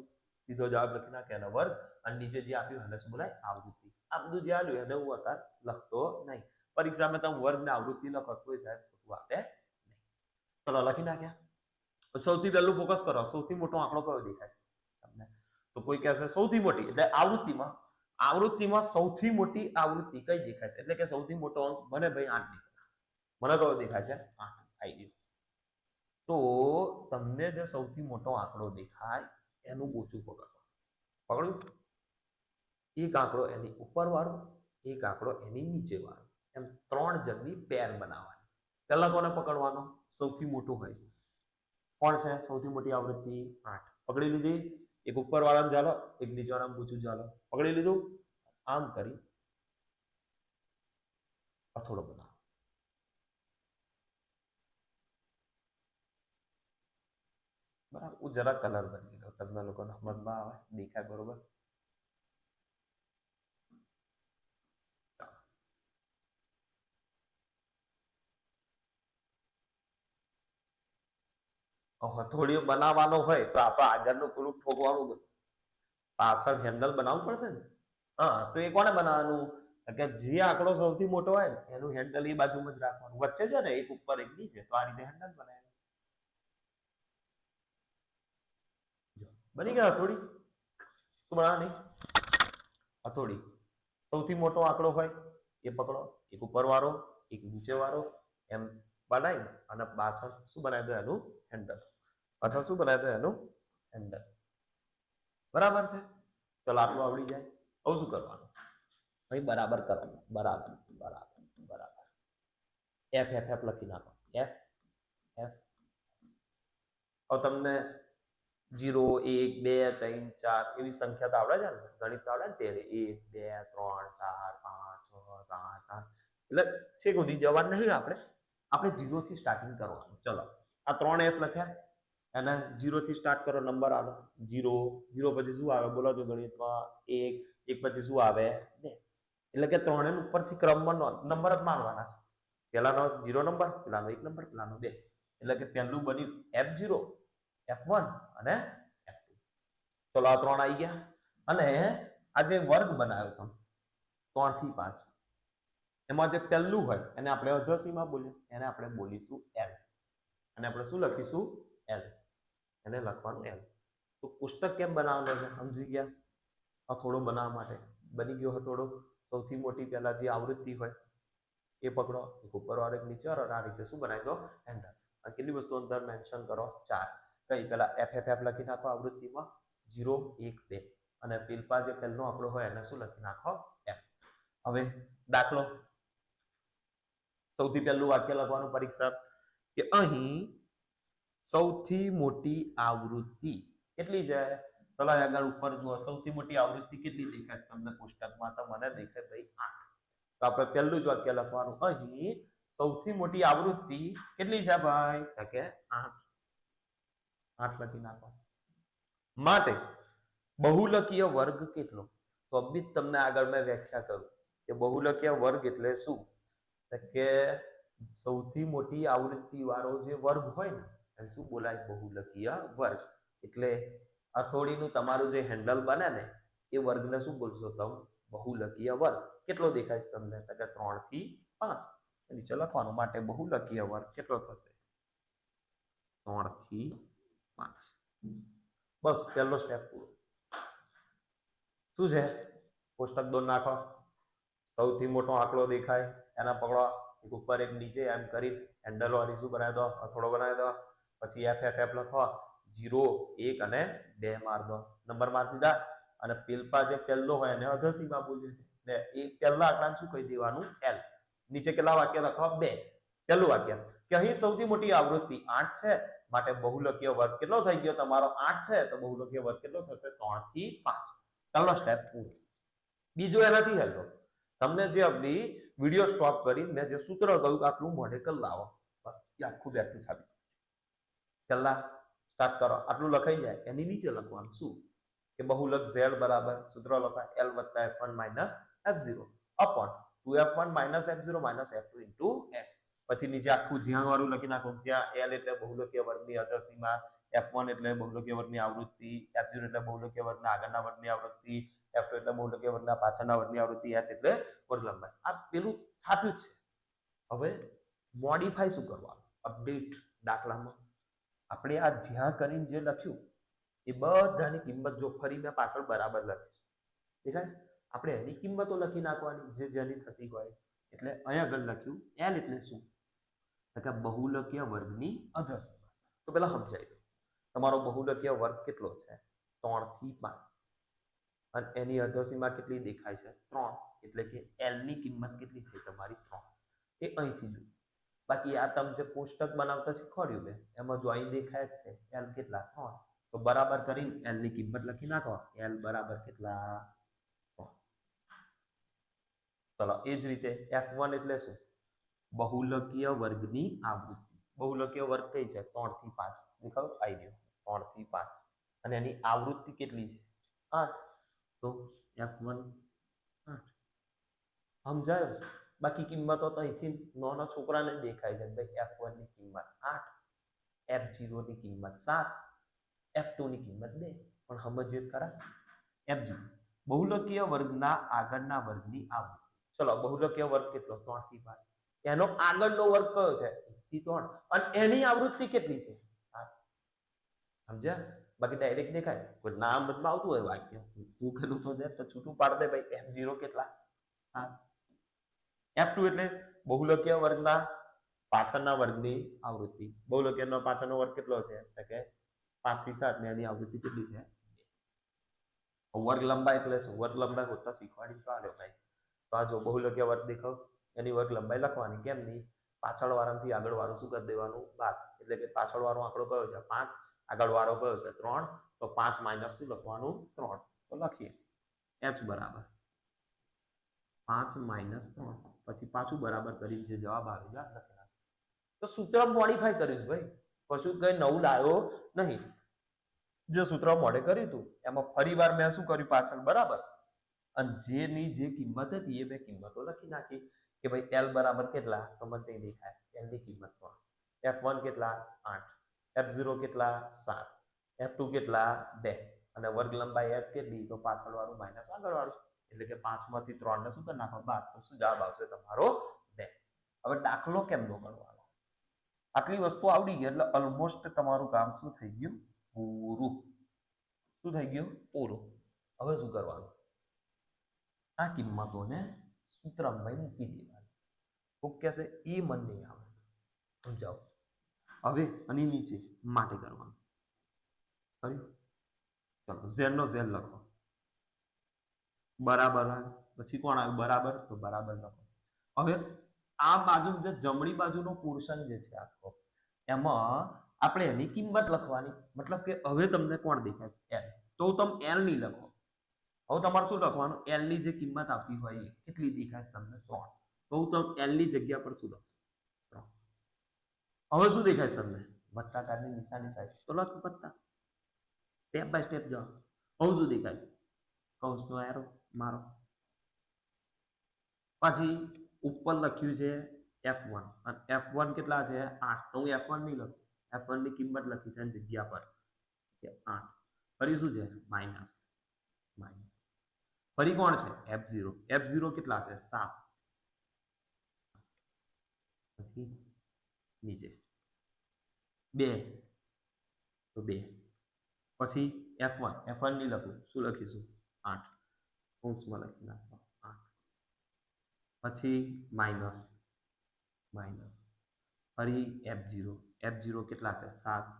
સીધો જવાબ લખી નાખે એને વર્ગ, અને નીચે જે આપ્યું એને શું બોલાય? આવૃત્તિ. આ બધું જે આલ્યું એને હું અત્યારે લખતો નહીં. પરીક્ષામાં તમે વર્ગ ને આવૃત્તિ લખો તો સાહેબ ખોટું આપે નહીં. ચલો લખી નાખ્યા. સૌથી પહેલું ફોકસ કરો, સૌથી મોટો આંકડો કયો દેખાય છે તમને? તો કોઈ કહેશે સૌથી મોટી, એટલે આવૃત્તિમાં સૌથી મોટી આવૃત્તિ કઈ દેખાય છે? એટલે કે સૌથી મોટો અંક મને ભાઈ 8 દેખાય. મને કયો દેખાય છે? 8 આવી ગયું. તો તમને જે સૌથી મોટો આંકડો દેખાય એનું ઓછું પકડો. પકડ્યું? એક આંકડો એની ઉપર વાળો, એક આંકડો એની નીચે વાળો, એમ 3 જણની પેર બનાવવાની. પહેલા કોને પકડવાનો? સૌથી મોટું હોય. કોણ છે સૌથી મોટી આવૃત્તિ? 8. પકડી લીધી. એક ઉપર વાળાને ચાલો, એક નીચે વાળાને પૂછું ચાલો. પકડી લીધું. આમ કરી અથોડો બનાવો. બરાબર. હું જરા કલર બની ગયો, તમને લોકોને સમજમાં આવે, દેખાય બરોબર? હથોડીઓ બનાવવાનો હોય તો આપણે આગળનું પેલું ઠોકવાનું, પાછળ હેન્ડલ બનાવવું પડશે ને. હા, તો એ કોને બનાવવાનું? કે જે આંકડો સૌથી મોટો હોય ને એનું હેન્ડલ એ બાજુમાં જ રાખવાનું, વચ્ચે છે ને એક ઉપર એક નીચે, તો આ રીતે હેન્ડલ બનાવે. બની ગયા હથોડી. શું બનાવવાની? હથોડી. સૌથી મોટો આંકડો હોય એ પકડો, એક ઉપર વાળો એક નીચે વાળો, એમ બનાવી અને પાછળ શું બનાવી દો? એનું હેન્ડલ. પાછળ શું બનાવી દો? એનું હેન્ડલ. બરાબર છે? ચલો આટલું આવડી જાય. હવે શું કરવાનું? ભાઈ બરાબર કરવાનું. બરાબર બરાબર બરાબર. એફ એફ એફ લખી નાખો. F F. હવે તમને 0 1 2 3 4 એવી સંખ્યા તો આવડે છે ને? ગણિત આવડે ને? ત્યારે 1 2 3 4 5 6 7 8, એટલે છેક સુધી જવાનું નહીં. આપણે 0 થી સ્ટાર્ટિંગ કરવાનું. ચલો આ 3 એફ લખ્યા, એને 0 થી સ્ટાર્ટ કરો. નંબર આલો 0. 0 પછી શું આવે બોલો તો ગણિતમાં? 1. 1 પછી શું આવે? 2. એટલે કે 3 ઉપરથી ક્રમમાં નંબર જ માનવાના છે. પહેલાનો 0 નંબર, પહેલાનો 1 નંબર, પહેલાનો 2. એટલે કે પહેલું બન્યું F0, F1 અને F2. ચલો આ 3 આવી ગયા. અને આ જે વર્ગ બનાવ્યો તમે 3 થી 5, એમાં જે પહેલું હોય એને આપણે અધસીમાં બોલીએ, એને આપણે બોલીશું L. અને આપણે શું લખીશું? L. એને લખવાનું L. તો પુસ્તક કેમ બનાવવાનું છે સમજી ગયા? હથોડો બનાવવા માટે. બની ગયો હથોડો. સૌથી મોટી પહેલા જે આવૃત્તિ હોય એ પકડો, એક ઉપર વાળો એક નીચે વાળો, આ રીતે શું બનાવી દો? હેન્ડલ. અને કેટલી વસ્તુ અંદર મેન્શન કરો? 4. કઈ? પેલા એફ એફ એફ લખી નાખો આવૃત્તિમાં 0 1 2, અને પેલપા જે પહેલો આંકડો હોય એને શું લખી નાખો? F. હવે દાખલો. સૌથી પહેલું વાક્ય લખવાનું પરીક્ષા કે અહીં સૌથી મોટી આવૃત્તિ કેટલી છે? ચલો આગળ ઉપર જુઓ. સૌથી મોટી આવૃત્તિ કેટલી દેખાય તમને પુસ્તકમાં? તો મને દેખાય ભાઈ 8. તો આપણે પહેલું જ વાક્ય લખવાનું, અહીં સૌથી મોટી આવૃત્તિ કેટલી છે ભાઈ? તો કે 8. 8 લખી નાખો. માટે બહુલકીય વર્ગ કેટલો? તો બી તમને આગળ મેં વ્યાખ્યા કરું કે બહુલકીય વર્ગ એટલે શું? કે સૌથી મોટી આવૃત્તિ વાળો જે વર્ગ હોય ને એને શું બોલાય? બહુલકીય વર્ગ. એટલે હથોડીનું તમારું જે હેન્ડલ બને ને એ વર્ગને શું બોલશો તમે? બહુલકીય વર્ગ. કેટલો દેખાય છે તમને? તો કે 3 થી 5. નીચે લખવાનું. માટે બહુલકીય વર્ગ કેટલો થશે? 3 થી 5. બસ પહેલો સ્ટેપ પૂરો. શું છે? કોષ્ટક દોર નાખો. સૌથી મોટો આંકડો દેખાય એના પકડો, એક ઉપર એક નીચે, એમ કરી હેન્ડલ વાળી શું બનાવી દો? હથોડો બનાવી દો. પછી એફ એફ એફ લખો. 0 1 અને 2 માર દો. નંબર માર દીધા. અને પેલપા જે પહેલો હોય એને અધસીમાં બોલીએ છીએ. એટલે એ પહેલા આંકડાને શું કહી દેવાનું? L. નીચે કેટલા વાક્ય લખવા? 2. પહેલું વાક્ય કે અહીં સૌથી મોટી આવૃત્તિ 8 છે, માટે બહુલકીય વર્ગ કેટલો થઈ ગયો તમારો? 8 છે, તો બહુલકીય વર્ગ કેટલો થશે? 3 થી 5. પહેલો સ્ટેપ પૂરો. બીજું એનાથી હેલો તમને જે અબી વિડિયો સ્ટોપ કરી મેં જે સૂત્ર કહ્યું આટલું મોઢે કરી લાવો, બસ એ આખું બેઠું થાવી. પહેલા સ્ટાર્ટ કરો, આટલું લખાઈ જાય એની નીચે લખવાનું શું કે બહુલક z બરાબર સૂત્ર લખાય l + f1 - f0 upon 2f1 - f0 - f2 * h. પછી નીચે આખું જ્યાં વાળું લખી નાખો, જ્યાં l એટલે બહુલકીય વર્ગની અધસીમા, f1 એટલે બહુલકીય વર્ગની આવૃત્તિ, f0 એટલે બહુલકીય વર્ગના આગળના વર્ગની આવૃત્તિ, f2 એટલે બહુલકીય વર્ગના પાછળના વર્ગની આવૃત્તિ, h એટલે વર્ગ લંબાઈ. આ પેલું સાચું જ છે. હવે મોડિફાઈ શું કરવાનું? અપડેટ. દાખલામાં આપણે આ જ્યાં કરીને જે લખ્યું એ બધાની કિંમત જો ફરી મેં પાછળ બરાબર લખીશ, દેખાય? આપણે એની કિંમતો લખી નાખવાની જે જેની થતી હોય. એટલે અહીંયા આગળ લખ્યું l એટલે શું? કે બહુલકીય વર્ગની અધસીમા. તો પેલા સમજાવી દો, તમારો બહુલકીય વર્ગ કેટલો છે? 3 થી 5. અને એની અધસીમા કેટલી દેખાય છે? 3. એટલે કે l ની કિંમત કેટલી થઈ તમારી? 3. એ અહીંથી જુઓ. બાકી આ તમે જે કોષ્ટક બનાવતા શીખવાડ્યું મેં એમાં જો અહીં દેખાય જ છે l કેટલા? 3. તો બરાબર કરીને l ની કિંમત લખી નાખો. l બરાબર કેટલા? 3. ચલો એ જ રીતે f1 એટલે શું? બહુલકીય વર્ગની આવૃત્તિ. બહુલકીય વર્ગ કઈ છે? 3 થી 5. દેખાવ આવી ગયો 3 થી 5. અને એની આવૃત્તિ કેટલી છે? 8. તો f1 8. સમજાયો છે? બાકી કિંમતો તો અહીંથી નાના છોકરાને દેખાય છે. ભાઈ f1 ની કિંમત 8, f0 ની કિંમત 7, f2 ની કિંમત 2. પણ સમજીએ ખરા? f0 બહુલકીય વર્ગના આગળના વર્ગની આવૃત્તિ. ચલો બહુલકીય વર્ગ કેટલો? 3 થી 5. એનો આગળનો વર્ગ કયો છે? 1 થી 3. અને એની આવૃત્તિ કેટલી છે? 7. સમજ્યા? બાકી ડાયરેક્ટ દેખાય. કોઈ નામ બદમાં આવતું હોય વાક્ય તું કેટલું તો છૂટું પાડ દે ભાઈ. f0 કેટલા? 7. f2 એટલે બહુલકીય વર્ગના પાછળના વર્ગની આવૃત્તિ. બહુલકીયનો પાછળનો વર્ગ કેટલો છે? એટલે કે 5 થી 7 ને એની આવૃત્તિ કેટલી છે? 2. વર્ગ લંબાઈ એટલે શું? વર્ગ લંબાઈ હોતા શીખવાડી તો આલ્યો ભાઈ. તો આ જો બહુલકીય વર્ગ દેખાવ એની વર્ગ લંબાઈ લખવાની. કેમ નહીં? પાછળ વાળાથી આગળ વાળું શું કરી દેવાનું? બાદ. એટલે કે પાછળ વાળો આંકડો કયો છે? 5. આગળ વાળો કયો છે? 3. તો 5 માઇનસ શું લખવાનું? 3. તો લખીએ h બરાબર 5 માઇનસ 3. પછી પાછું બરાબર કરીને જે જવાબ આવે છે લખી નાખો. તો સૂત્ર મોડિફાઈ કર્યું ભાઈ, કશું કઈ નવું લાવ્યો નહીં. જે સૂત્ર મોડે કર્યું હતું એમાં ફરીવાર મેં શું કર્યું પાછળ બરાબર, અને જેની જે કિંમત હતી એ મેં કિંમતો લખી નાખી કે ભાઈ l બરાબર કેટલા? તો મને તે દેખાય l ની કિંમત 3, f1 કેટલા? 8, f0 કેટલા? 7, f2 કેટલા? 2. અને વર્ગ લંબાઈ h કેટલી? તો પાછળ વાળું માઇનસ આગળ વાળું. એટલે કે 5 માંથી 3 ને શું કરી નાખો? બાદ. તો શું જવાબ આવશે તમારો? 2. હવે દાખલો કેમનો ગણવાનો? આટલી વસ્તુ આવડી ગઈ એટલે ઓલમોસ્ટ તમારું કામ શું થઈ ગયું? પૂરું. શું થઈ ગયું? પૂરું. હવે શું કરવાનું? આ કિંમતોને સૂત્રમાં મૂકી દેવાની. કોક કહેશે એ મન નહીં આવે, સમજાવો. હવે આની નીચે માટે કરવાનું. ચલો z નો z લખો બરાબર. પછી કોણ આવ્યું? બરાબર. તો બરાબર લખો. હવે આ બાજુ જે જમણી બાજુનો પોર્શન જે છે આખો એમાં આપણે એની કિંમત લખવાની. મતલબ કે હવે તમને કોણ દેખાય છે? l. તો તમે l નહીં લખો. હવે તમારે શું લખવાનું? l ની જે કિંમત આવતી હોય એ કેટલી દેખાય છે તમને? 3. તો તમે l ની જગ્યા પર શું લખશો? 3. હવે શું દેખાય છે તમને? વત્તાકારની નિશાની સાઈડ. તો લખો વત્તા. સ્ટેપ બાય સ્ટેપ જાઓ. હવે શું દેખાય? કૌંસનો એરો મારો. પછી ઉપર લખ્યું છે f1 અને f1 કેટલા છે? 8. તો હું f1 નહીં લખું. f1 ની કિંમત લખીશ એની જગ્યા પર કે 8. ફરી શું છે? માઇનસ. ફરી કોણ છે? f0. f0 કેટલા છે? 7. પછી નીચે 2. તો 2. પછી f1 નહીં લખું. શું લખીશું? 8. કૌંસમાં લખી નાખો 8. પછી માઇનસ. ફરી f0 કેટલા છે? 7.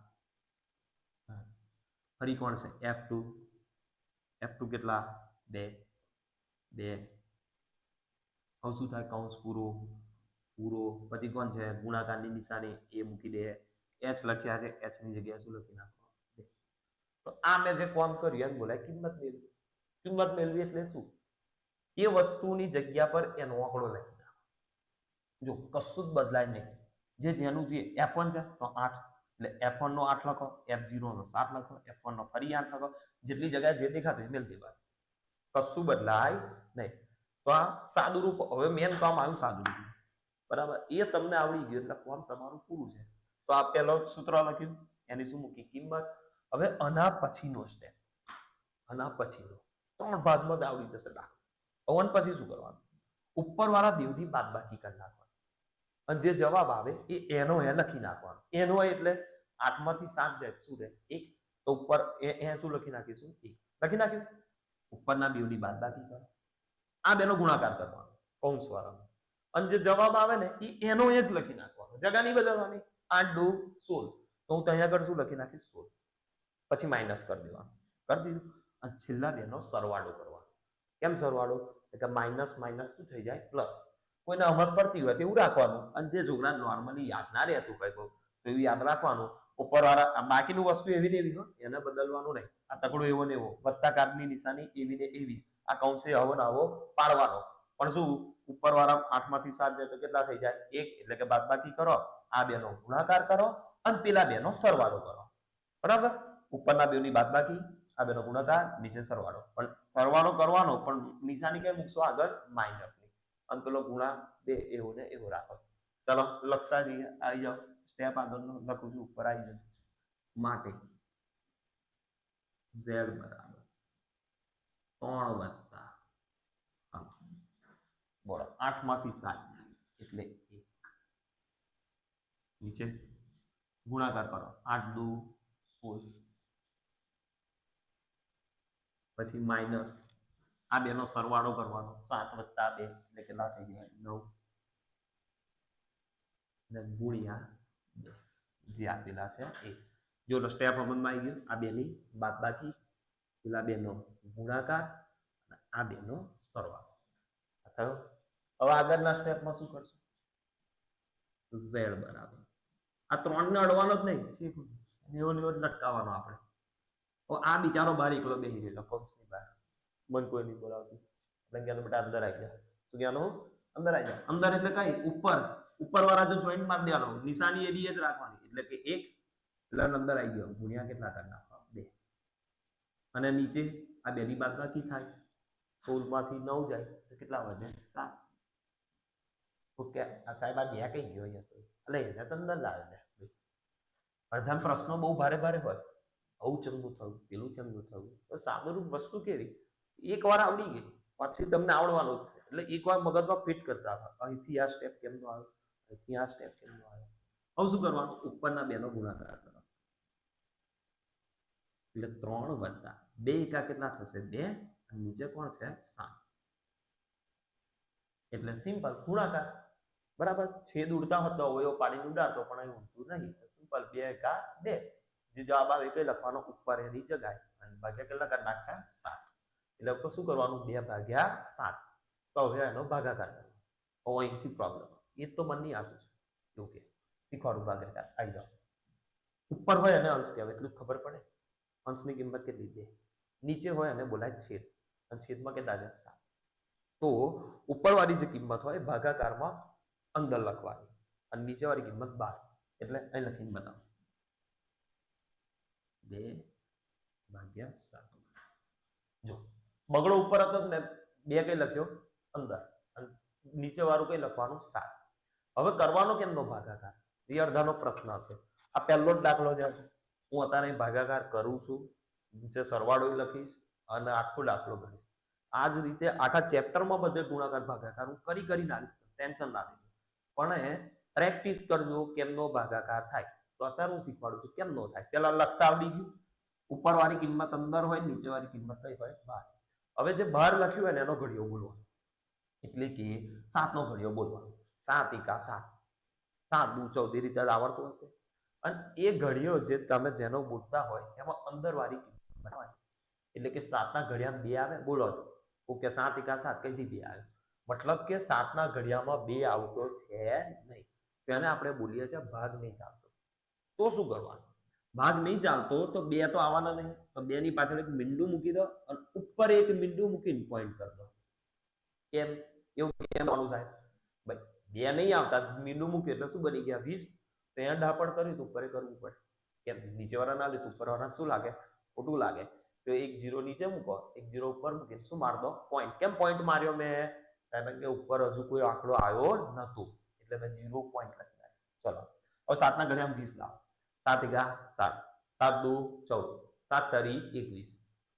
ફરી કોણ છે? f2 કેટલા? 2. હવે શું થાય? કૌંસ પૂરો. પૂરો. પછી કોણ છે ગુણાકારની નિશાની એ મૂકી દે, h લખ્યા છે, h ની જગ્યાએ શું લખી નાખો? તો આ મેં જે કામ કર્યું એને બોલાય કિંમત મેળવી. કિંમત મેળવી એટલે શું? એ વસ્તુની જગ્યા પર એનો આંકડો લખી નાખો. જો કશું જ બદલાય નહીં. જેનું જે f1 છે તો 8, એટલે f1 નો 8 લખો, f0 નો 7 લખો, f1 નો ફરી 8 લખો. જેટલી જગ્યાએ જે દેખાતું એ મેળવી દેવાનું. કશું બદલાય નહીં. તો આ સાદું રૂપ. હવે મેન કામ આવ્યું સાદું રૂપ. બરાબર, એ તમને આવડી ગયું એટલે કામ તમારું પૂરું છે. તો આ પહેલો સૂત્ર લખ્યું, એની શું મૂકી? કિંમત. હવે આના પછીનો સ્ટેપ, આના પછીનો 3 ભાગમાં જ આવડી જશે દાખલો. હવે પછી શું કરવાનું? ઉપરવાળા બેવની બાદબાકી કરી નાખવાની, અને જે જવાબ આવે એ એનો એ લખી નાખવાનો. એનો એટલે 8 માંથી 7 જાય શું રહે? 1. તો ઉપર એ શું લખી નાખીશું? 1 લખી નાખ્યું. ઉપરના બેવની બાદબાકી કરો, આ બેનો ગુણાકાર કરવાનો કૌંસ વાળાનો, અને જે જવાબ આવે ને એ એનો એ જ લખી નાખવાનો, જગા નહીં બદલવાની. 8 2 16, તો હું ત્યાં આગળ શું લખી નાખીશ? 16. પછી માઇનસ કરી દેવાનું. કરી દીધું. અને છેલ્લા બેનો સરવાળો કરવાનો. કેમ સરવાળો? એટલે માઇનસ માઇનસ શું થઈ જાય? પ્લસ. કોઈને અમર પડતી હોય તેવું રાખવાનું, અને જે છોકરા નોર્મલી યાદ ના રહેતું હોય તો એવું યાદ રાખવાનું. ઉપરવાળા બાકીનું વસ્તુ એવી ને એવી હોય, એને બદલવાનું નહીં. આ તકડો એવો ને એવો, વત્તાકારની નિશાની એવી ને એવી, આ કૌંસે આવો ને આવો પાડવાનો. પણ શું? ઉપરવાળા 8 માંથી 7 જાય તો કેટલા થઈ જાય? 1. એટલે કે બાદબાકી કરો, આ બેનો ગુણાકાર કરો, અને પેલા બેનો સરવાળો કરો. બરાબર? ઉપરના બેની બાદબાકી, આ બેનો ગુણાકાર, નીચે સરવાળો. પણ સરવાળો કરવાનો, પણ નિશાની કઈ મૂકશો? આગળ માઇનસની. અને પેલો ગુણા 2 એવો ને એવો રાખો. ચલો લખતા જઈએ. આવી જાઓ. સ્ટેપ આગળનો લખું છું, ઉપર આવી જાઓ. માટે z બરાબર 3 વત્તા, બોલો 8 માંથી 7 એટલે 1. નીચે ગુણાકાર કરો, 8 2 16. પછી માઇનસ, આ બેનો સરવાળો કરવાનો, 7 વત્તા 2 એટલે કેટલા થઈ ગયા? 9. અને ગુણ્યા 2 જે આપેલા છે એ. જો સ્ટેપ સમજમાં આવી ગયું. આ બેની બાદબાકી, પેલા બેનો ગુણાકાર, અને આ બેનો સરવાળો થયો. હવે આગળના સ્ટેપમાં શું કરશું? z બરાબર, આ 3 ને અડવાનો જ નહીં, એવો ને એવો જ લટકાવવાનો આપણે. આ બિચારો બહાર એકલો બેસી ગયેલો કૌંસની બહાર, મન કોઈ નહીં બોલાવતું. એટલે કે બેટા અંદર આવી ગયા. શું કહેવાનું? અંદર આવી જાવ. અંદર એટલે કઈ? ઉપર. ઉપર વાળા જો જોઈન્ટ મારી દેવાનો, નિશાની એવી જ રાખવાની. એટલે કે 1 એટલે અંદર આવી ગયો. ગુણ્યા કેટલા કરી નાખવા? 2. અને નીચે આ બેની બાદબાકી થાય, 16 માંથી 9 જાય તો કેટલા વધે? 7. ઓકે. આ સાહેબ આ 2 કઈ ગયો અહીંયા? તો એટલે એને તો અંદર લાવે ને. અડધા પ્રશ્નો બહુ ભારે ભારે હોય. આવું ચંગું થયું, પેલું ચંગું થયું. તો સાદુરૂપ વસ્તુ કેવી? એકવાર આવડી ગઈ પછી તમને આવડવાનું જ છે. એટલે એકવાર મગજમાં ફિટ કરતા હતા, અહીંથી આ સ્ટેપ કેમનો આવ્યો, અહીંથી આ સ્ટેપ કેમનો આવ્યો. હવે શું કરવાનું? ઉપરના બેનો ગુણાકાર કરો. એટલે 3 વત્તા 2 એકા કેટલા થશે? 2. અને નીચે કોણ છે? 7. એટલે સિમ્પલ ગુણાકાર. બરાબર? છેદ ઉડતા હતો અવયવ પાડીને ઉડાડતો, પણ અહીં ઉડતું નહીં. સિમ્પલ 2 એકા 2. જે જવાબ આવે એ કઈ લખવાનો? ઉપર એની જગ્યાએ, અને ભાગ્યા કેટલા કરી નાખ્યા? 7. એટલે શું કરવાનું? 2 ભાગ્યા 7. તો હવે એનો ભાગાકાર કરવાનો. હવે અહીંથી પ્રોબ્લેમ, એ તો મન નહીં આવતું છે. ઓકે, શીખવાડું ભાગાકાર. આવી જાઓ. ઉપર હોય અને અંશ કહેવાય, એટલું ખબર પડે. અંશની કિંમત કેટલી? 2. નીચે હોય અને બોલાય છેદ, અને છેદમાં કેટલા છે? 7. તો ઉપરવાળી જે કિંમત હોય ભાગાકારમાં અંદર લખવાની, અને નીચેવાળી કિંમત બહાર. એટલે અહીં લખીને બતાવો. 2 ભાગ્યા 7. જો બગડો ઉપર હતો ને, 2 કઈ લખ્યો? અંદર. અને નીચે વાળું કઈ લખવાનું? 7. હવે કરવાનો કેમનો ભાગાકાર? એ અડધાનો પ્રશ્ન હશે. આ પહેલો જ દાખલો છે. હું અત્યારે ભાગાકાર કરું છું, નીચે સરવાળો લખીશ, અને આખો દાખલો ગણીશ. આ જ રીતે આખા ચેપ્ટરમાં બધે ગુણાકાર ભાગાકાર હું કરી નાખીશ. ટેન્શન ના લેજો. પણ પ્રેક્ટિસ કરજો કેમનો ભાગાકાર થાય. તો અત્યારે હું શીખવાડું છું કેમનો થાય. પેલા લખતા આવડી ગયું. ઉપરવાળી કિંમત અંદર હોય, નીચેવાળી કિંમત કઈ હોય? બહાર. હવે જે બહાર લખ્યું હોય ને એનો ઘડિયો બોલવાનો. એટલે કે 7 નો ઘડિયો બોલવાનો. 7 એકા 7, 7 દુ 14 એ રીતે આવડતું હશે. અને એ ઘડિયો જે તમે જેનો બોલતા હોય એમાં અંદર વાળી કિંમત બનાવવાની. એટલે કે 7 ના ઘડિયા 2 આવે, બોલો. ઓકે, 7 એકા 7 કઈથી 2 આવે? મતલબ કે 7ના ઘડિયામાં 2 આવતો છે નહીં. તેને આપણે બોલીએ છીએ ભાગ નહીં ચાલતો. તો શું કરવાનું? ભાગ નહીં ચાલતો તો 2 તો આવવાના નહીં. તો 2 ની પાછળ એક મીંડું મૂકી દો અને ઉપર એક મીંડું મૂકીને પોઈન્ટ કરી દો. કેમ? એવું કેમ આવું થાય? ભાઈ 2 નહીં આવતા, મીંડું મૂક્યું એટલે શું બની ગયા? 20. તો અહીંયા ડાપણ કર્યું તો ઉપર કરવું પડે. કેમ? નીચેવાળા ના લીધું, ઉપરવાળા શું લાગે? ખોટું લાગે. તો એક 0 નીચે મૂકો, એક 0 ઉપર મૂકીને શું માર દો? પોઈન્ટ. કેમ પોઈન્ટ માર્યો મેં? કારણ કે ઉપર હજુ કોઈ આંકડો આવ્યો નહોતો એટલે મેં 0 પોઈન્ટ લખી નાખ્યો. ચલો હવે 7ના ઘડિયામાં 20 લાવો. 7 એકા 7, 7 દુ 14, 7 તરી 21.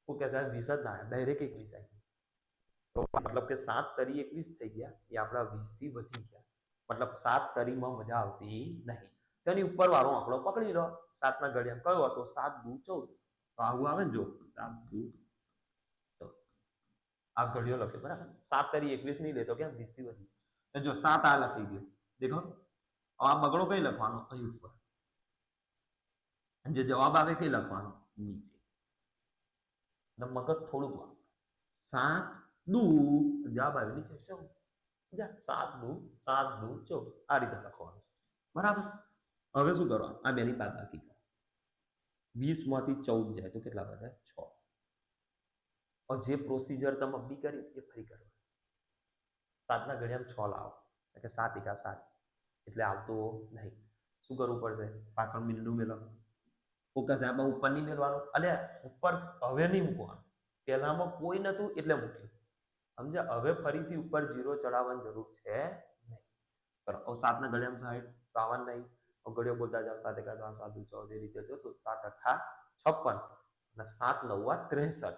શું કે સાહેબ 20 જ ના આવ્યા, ડાયરેક્ટ 21 આવી. તો મતલબ કે 7 તરી 21 થઈ ગયા, એ આપણા 20 થી વધી ગયા. મતલબ 7 તરીમાં મજા આવતી નહીં. તેની ઉપર વાળો આંકડો પકડી લો. 7ના ઘડિયામાં કયો હતો? 7 દુ 14. તો આવું આવે ને, જો 7 દુ 14. આ ઘડિયો લખે બરાબર. 7 તરી 21 નહીં લેતો, કેમ? 20 થી વધી. તો જો 7 આ લખી ગયો, દેખો. આ બગડો કઈ લખવાનો? અહીં ઉપર. જે જવાબ આવે કઈ લખવાનો? નીચે. અને મગજ થોડુંક વાપરો. 7 દુ જવાબ આવે નીચે 14. 7 દુ 14. આ રીતે લખવાનું બરાબર. હવે શું કરવાનું? આ બેની બાદબાકી કરો. 20 માંથી 14 જાય તો કેટલા વધે? 6. और જે પ્રોસીજર તમે અબી કરી એ ફરી કરો. 7ના ઘડિયામાં 6 લાવો એટલે 7 એકા 7 એટલે આવતો નહીં. શું કરવું પડશે? પાછળ મીંડું મેળવો. ઓકે સાહેબ ઉપર નહીં મેળવાનું. અલે ઉપર હવે નહીં મૂકવાનું. પહેલામાં કોઈ નતું એટલે મૂક્યું. સમજ્યા? હવે ફરીથી ઉપર 0 ચડાવવાની જરૂર છે નહીં. બરાબર. 7ના ઘડિયામાં 60 તો આવવાનું નહીં. ઘડિયો બોલતા જાવ. 7 એકા 7 દુ 14 એ રીતે જોશો. 7 અઠા 56 અને 7 નવા 63.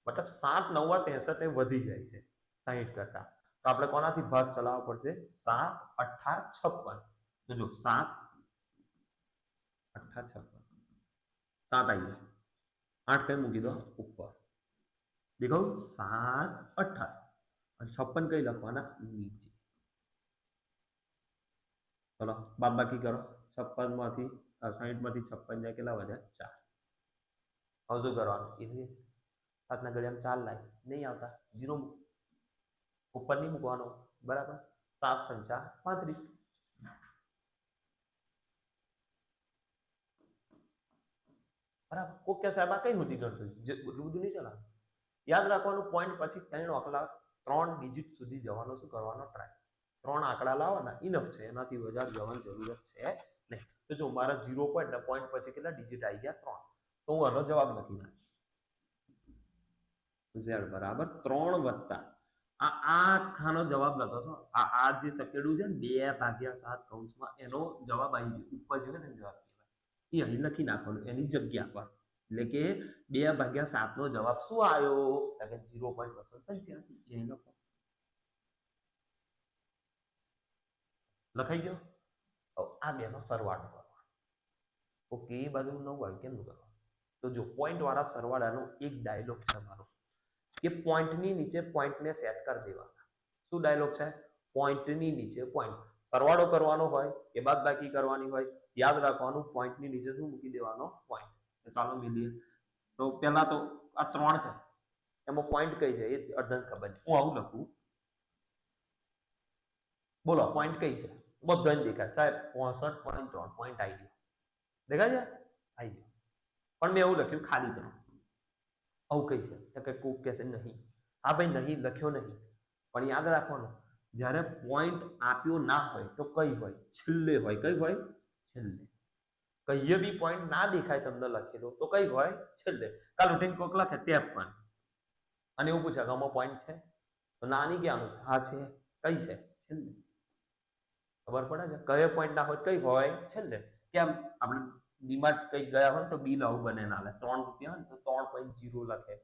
મતલબ 7 નવા 63 એ વધી જાય છે 60 કરતા. તો આપણે કોનાથી ભાગ ચલાવવો પડશે? 7 અઠા 56. તો જો 7 અઠા 56. 7 આવી જશે. 8 કઈ મૂકી દો? ઉપર. દેખો 7 અઠા અને 56 કઈ લખવાના? નીચે. ચલો બાદબાકી કરો. 56 માંથી 60 માંથી 56 જાય કેટલા વધ્યા? 4. હવે શું કરવાનું? એ 7ના ઘડિયામાં 4 લાય નહીં આવતા, 0 ઉપર નહીં મૂકવાનો બરાબર. 7 પંચા 35. બરાબર. કોક કે સાહેબ આ કઈ સુધી ગણતું? એટલું બધું નહીં ચલાવે. યાદ રાખવાનું પોઈન્ટ પછી 3 આંકડા 3 ડિજિટ સુધી જવાનો શું કરવાનો? ટ્રાય. 3 આંકડા લાવવાના ઇનફ છે, એનાથી વધારે જવાની જરૂરત છે નહીં. તો જો મારા 0 પોઈન્ટ ને પોઈન્ટ પછી કેટલા ડિજિટ આવી ગયા? 3. તો હું આનો જવાબ લખી નાખીશ. z બરાબર 3 વત્તા આ આખાનો જવાબ લખો છો. આ જે ચકેડું છે ને 2/7 કૌંસમાં એનો જવાબ આવી ગયો. ઉપર જોઈએ ને જવાબ કહેવાય એ અહીં લખી નાખવાનું એની જગ્યા પર. એટલે કે 2/7 નો જવાબ શું આવ્યો? 0.285. અહીં લખો. લખાઈ ગયો. આ બેનો સરવાળો કરવાનો. ઓકે એ બાજુ 9 આવ્યું, કેમનું કરવાનું? તો જો પોઈન્ટ વાળા સરવાળાનો એક ડાયલોગ છે મારો. કે પોઈન્ટની નીચે પોઈન્ટને સેટ કરી દેવાના. શું ડાયલોગ છે? પોઈન્ટની નીચે પોઈન્ટ. સરવાળો કરવાનો હોય કે બાદબાકી કરવાની હોય, યાદ રાખવાનું પોઈન્ટની નીચે શું મૂકી દેવાનો? પોઈન્ટ. ચાલો મિલીએ. તો પહેલા તો આ 3 છે, એમાં પોઈન્ટ કઈ છે એ અડધન ખબર નહીં. હું આવું લખું. બોલો પોઈન્ટ કઈ છે? બધાને દેખાય સાહેબ 65.3 પોઈન્ટ આવી ગયો. દેખાય છે? આવી ગયો. પણ મેં એવું લખ્યું ખાલી 3. આવું કઈ છે? તો કે કોક કહેશે નહીં. હા ભાઈ નહીં લખ્યો નહીં, પણ યાદ રાખવાનું જ્યારે પોઈન્ટ આપ્યો ના હોય તો કઈ હોય? છેલ્લે હોય. કઈ હોય? છેલ્લે. કહીએ બી પોઈન્ટ ના દેખાય તમને લખેલો તો કઈ હોય? છેલ્લે. કાલ ઉઠીને કોક લખે 53 અને એવું પૂછે કે આમાં પોઈન્ટ છે? તો ના નહીં કહેવાનું. હા છે. કઈ છે? છેલ્લે. ખબર પડે છે? કયો પોઈન્ટ ના હોય કઈ હોય? છેલ્લે. કેમ? આપણે ડીમાર્ટ કઈ ગયા હોય તો બિલ આવું બને ના લે. 3 રૂપિયા હોય તો 3.0 લખે.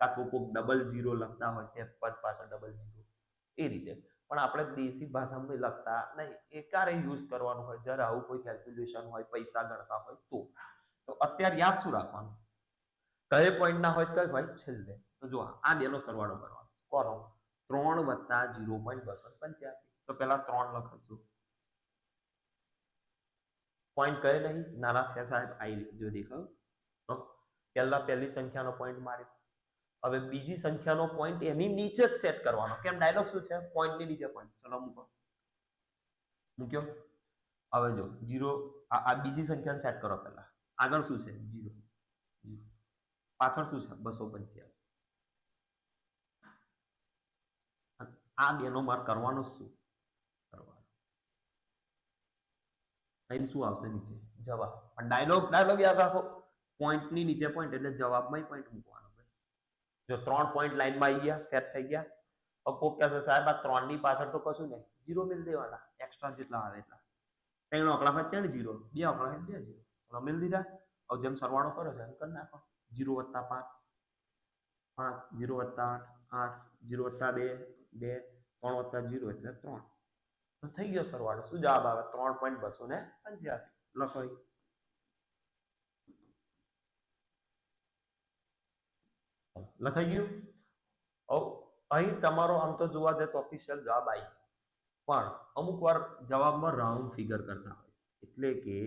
કાં તો કોક 00 લખતા હોય તે પદ પાછળ 00 એ રીતે. પણ આપણે દેશી ભાષામાં લખતા નહીં. એ ક્યારે યુઝ કરવાનું હોય? જ્યારે આવું કોઈ કેલ્ક્યુલેશન હોય, પૈસા ગણતા હોય તો અત્યારે યાદ શું રાખવાનું? કયો પોઈન્ટ ના હોય કઈ હોય? છેલ્લે. તો જો આ બેનો સરવાળો કરવાનો. કરો 3 વત્તા 0.285. તો પેલા 3 લખીશું. પોઈન્ટ કયો નહીં? નાના છે સાહેબ. આવી જો દેખાવ. પહેલા પહેલી સંખ્યાનો પોઈન્ટ માર્યો. હવે બીજી સંખ્યાનો પોઈન્ટ એની નીચે જ સેટ કરવાનો. કેમ? ડાયલોગ શું છે? પોઈન્ટની નીચે પોઈન્ટ. ચલો મૂકો, મૂક્યો. હવે જો 0 આ બીજી સંખ્યાને સેટ કરો. પહેલા આગળ શું છે? 0. પાછળ શું છે? 285. આ બેનો માર્ક કરવાનો શું? કરવાનો. અહીં શું આવશે? નીચે જવાબ. પણ ડાયલોગ યાદ રાખો, પોઈન્ટની નીચે પોઈન્ટ એટલે જવાબમાં પોઈન્ટ મૂકવાનો. જો 3 પોઈન્ટ લાઈનમાં આવી ગયા, સેટ થઈ ગયા. હવે કોક કહેશે સાહેબ આ 3 ની પાછળ તો કશું નહીં, 0 મિલ દેવાના, એક્સ્ટ્રા જેટલા આવે એટલા. 3 આંકડા હોય 3 0, 2 આંકડા હોય 2 0. ચલો મિલ દીધા. હવે જેમ સરવાળો કરો છે એમ કરી નાખો. 0 + 5 5, 0 + 8 8, 0 + 2 2, 3 + 0 એટલે 3. તો થઈ ગયો સરવાળો. શું જવાબ આવે? 3.285. લખો. લખાઈ ગયું. અહીં તમારો આમ તો જોવા જાય તો ઓફિશિયલ જવાબ આવી ગયો, પણ અમુક વાર જવાબમાં રાઉન્ડ ફિગર કરતા હોય છે. એટલે કે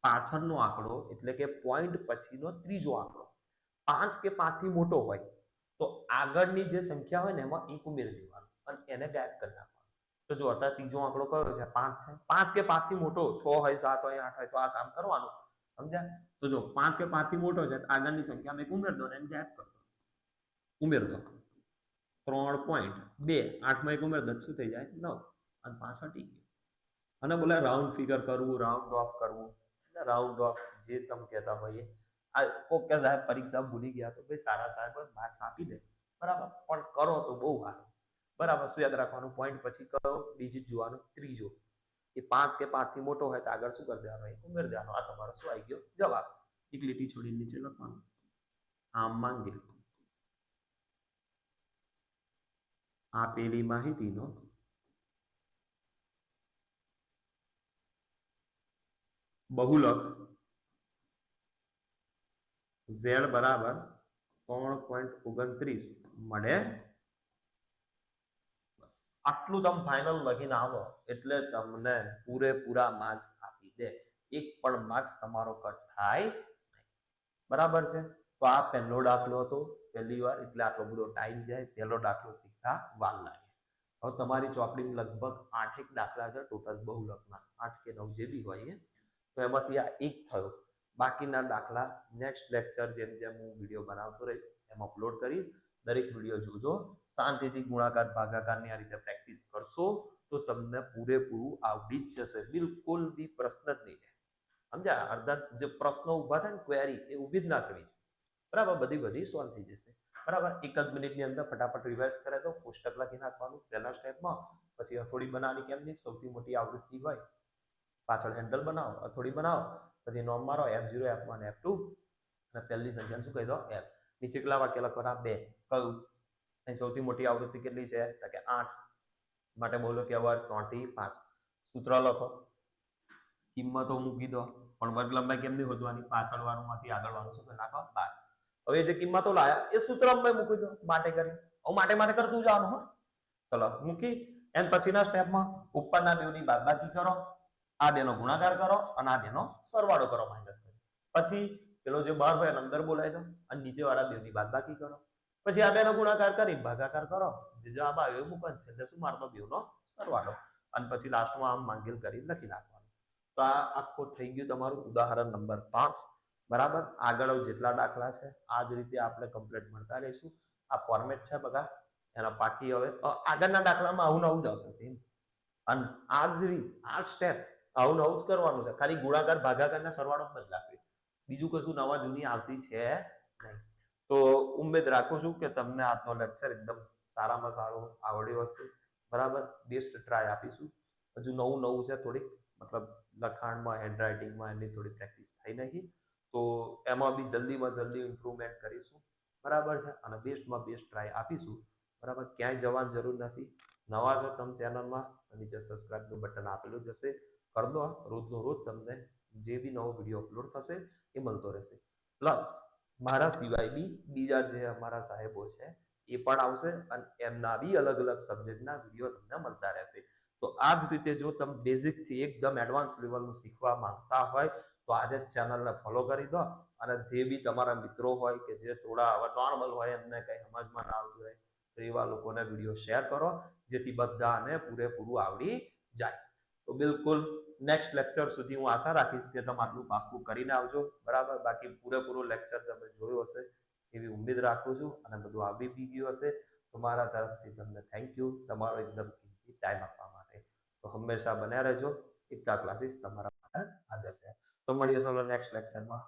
પાછળનો આંકડો એટલે કે પોઈન્ટ પછીનો ત્રીજો આંકડો 5 કે 5 થી મોટો હોય તો આગળની જે સંખ્યા હોય ને એમાં 1 ઉમેરી દેવાનો અને એને ગાયબ કરી નાખવાનો. તો જો અત્યારે ત્રીજો આંકડો કયો છે? 5 છે. 5 કે 5 થી મોટો 6 હોય 7 હોય 8 હોય તો આ કામ કરવાનું. સમજ્યા? તો જો 5 કે 5 થી મોટો છે આગળની સંખ્યામાં 1 ઉમેરી દો અને એને ગાયબ કરી દો. ઉમેર દો. 3.2 8 માં 1 ઉમેર દો શું થઈ જાય? 9 અને 5 હટી ગયો. અને બોલે રાઉન્ડ ફિગર કરવું, રાઉન્ડ ઓફ કરવું. રાઉન્ડ ઓફ જે તમે કહેતા હોઈએ. આ કોક કે સાહેબ પરીક્ષા ભૂલી ગયા તો ભાઈ સારા સાહેબ માર્ક્સ આપી દે, બરાબર, પણ કરો તો બહુ સારું. બરાબર. શું યાદ રાખવાનું? પોઈન્ટ પછી કયો ડિજિટ જોવાનો? ત્રીજો. એ 5 કે 5 થી મોટો હોય તો આગળ શું કરી દેવાનું? 1 ઉમેરી દેવાનો. આ તમારો શું આવી ગયો? જવાબ. એક લીટી છોડીને નીચે લખવાનું. આમ માંગેલ આપેલી માહિતીનો બહુલક z બરાબર 3.29 મળે. બસ આટલું તમે ફાઇનલ લખીને આવો એટલે તમને પૂરેપૂરા માર્ક્સ આપી દે. એક પણ માર્ક્સ તમારો કટ થાય નહીં. બરાબર છે? તો આ પહેલો દાખલો હતો. પહેલી વાર એટલે આટલો બધો ટાઈમ જાય. પહેલો દાખલો શીખતા વાર લાગે. હવે તમારી ચોપડીમાં લગભગ 8 દાખલા છે ટોટલ બહુલકના, 8 કે 9 જે બી હોય. તો એમાંથી આ એક થયો. બાકીના દાખલા નેક્સ્ટ લેક્ચર જેમ જેમ હું વિડીયો બનાવતો રહીશ એમ અપલોડ કરીશ. દરેક વિડીયો જોજો. શાંતિથી ગુણાકાર ભાગાકારની આ રીતે પ્રેક્ટિસ કરશો તો તમને પૂરેપૂરું આવડી જ જશે. બિલકુલ બી પ્રશ્ન જ નહીં રહે. સમજ્યા? અડધા જે પ્રશ્નો ઊભા થાય ને, ક્વેરી, એ ઊભી જ ના કરવી. બરાબર? બધી સોલ્વ થઈ જશે. બરાબર? એક જ મિનિટની અંદર ફટાફટ રિવાઇઝ કરે તો કોષ્ટક લખી નાખવાનું પહેલા સ્ટેપમાં. પછી હથોડી બનાવવાની. કેમની? સૌથી મોટી આવૃત્તિ હોય પાછળ હેન્ડલ બનાવો, હથોડી બનાવો, પછી નોમ મારો F0 F1 F2 અને પહેલી સંખ્યાને શું કહી દો? F. નીચે કેટલા વાક્ય લખવાના? 2. કયું? અહીં સૌથી મોટી આવૃત્તિ કેટલી છે? તો કે 8 માટે બોલો કે વર્ગ 3 થી 5. સૂત્ર લખો, કિંમતો મૂકી દો. પણ વર્ગ લંબાઈ કેમની શોધવાની? પાછળ વાળુંમાંથી આગળ વાળું શું નાખો? 12. હવે જે કિંમતો લાયા એ સૂત્રમાં મૂકી દો માટે કરી. હવે માટે કરતું જવાનું. હો, ચલો મૂકી. એન પછીના સ્ટેપમાં ઉપરના બેની બાદબાકી કરો, આ બેનો ગુણાકાર કરો અને આ બેનો સરવાળો કરો માઇનસ કરી. પછી પેલો જે બહાર હોય અંદર બોલાય દો અને નીચે વાળા બેની બાદબાકી કરો. પછી આ બેનો ગુણાકાર કરી ભાગાકાર કરો. જે જવાબ આવ્યો એ મૂકો. એટલે શું મારનો? બેનો સરવાળો. અને પછી લાસ્ટમાં આમ માંગેલ કરી લખી નાખવાનું. તો આ આખો થઈ ગયું તમારું ઉદાહરણ નંબર 5. બરાબર? આગળ જેટલા દાખલા છે આ જ રીતે આપણે કમ્પ્લીટ મળતા રહીશું. આ ફોર્મેટ છે બગા એના પાકી. હવે આગળના દાખલામાં આવું નવું જ આવશે. અને આ જ રીત, આ સ્ટેપ આવું નવું જ કરવાનું છે. ખાલી ગુણાકાર ભાગાકારના સરવાળો બદલાશે. બીજું કશું નવા જૂની આવતી છે નહીં. તો ઉમ્મીદ રાખું છું કે તમને આજનો લેક્ચર એકદમ સારામાં સારો આવડ્યો હશે. બરાબર? બેસ્ટ ટ્રાય આપીશું. હજુ નવું છે થોડીક, મતલબ લખાણમાં, હેન્ડરાઇટિંગમાં એની થોડી પ્રેક્ટિસ થઈ નહીં. તો એમાં બી જલ્દીમાં જલ્દી ઇમ્પ્રુવમેન્ટ કરીશું. બરાબર છે? અને બેસ્ટમાં બેસ્ટ ટ્રાય આપીશું. બરાબર? ક્યાંય જવાની જરૂર નથી. નવા છો તમે ચેનલમાં, નીચે સબસ્ક્રાઇબનું બટન આપેલું જ હશે, કરી દો. રોજનો રોજ તમને જે બી નવો વિડીયો અપલોડ થશે એ મળતો રહેશે. પ્લસ મારા સિવાય બી બીજા જે અમારા સાહેબો છે એ પણ આવશે અને એમના બી અલગ અલગ સબ્જેક્ટના વિડીયો તમને મળતા રહેશે. તો આ જ રીતે જો તમે બેઝિકથી એકદમ એડવાન્સ લેવલનું શીખવા માંગતા હોય તો આજે જ ચેનલને ફોલો કરી દો અને જે બી તમારા મિત્રો હોય કે જે થોડા હવે નોર્મલ હોય એમને કંઈ સમજમાં ના આવતું હોય તો એવા લોકોને વિડીયો શેર કરો જેથી બધાને પૂરેપૂરું આવડી જાય. તો બિલકુલ નેક્સ્ટ લેક્ચર સુધી હું આશા રાખીશ કે તમે આટલું પાક્કું કરીને આવજો, બરાબર. બાકી પૂરેપૂરું લેક્ચર તમે જોયું હશે એવી ઉમ્મીદ રાખું છું અને બધું આવડી બી ગયું હશે. તો મારા તરફથી તમને થેન્ક યુ તમારો એકદમ કિંમતી ટાઈમ આપવા માટે. તો હંમેશા બન્યા રહેજો. એકતા ક્લાસીસ તમારા માટે હાજર છે. તો મળીએ ચાલો નેક્સ્ટ લેક્ચરમાં.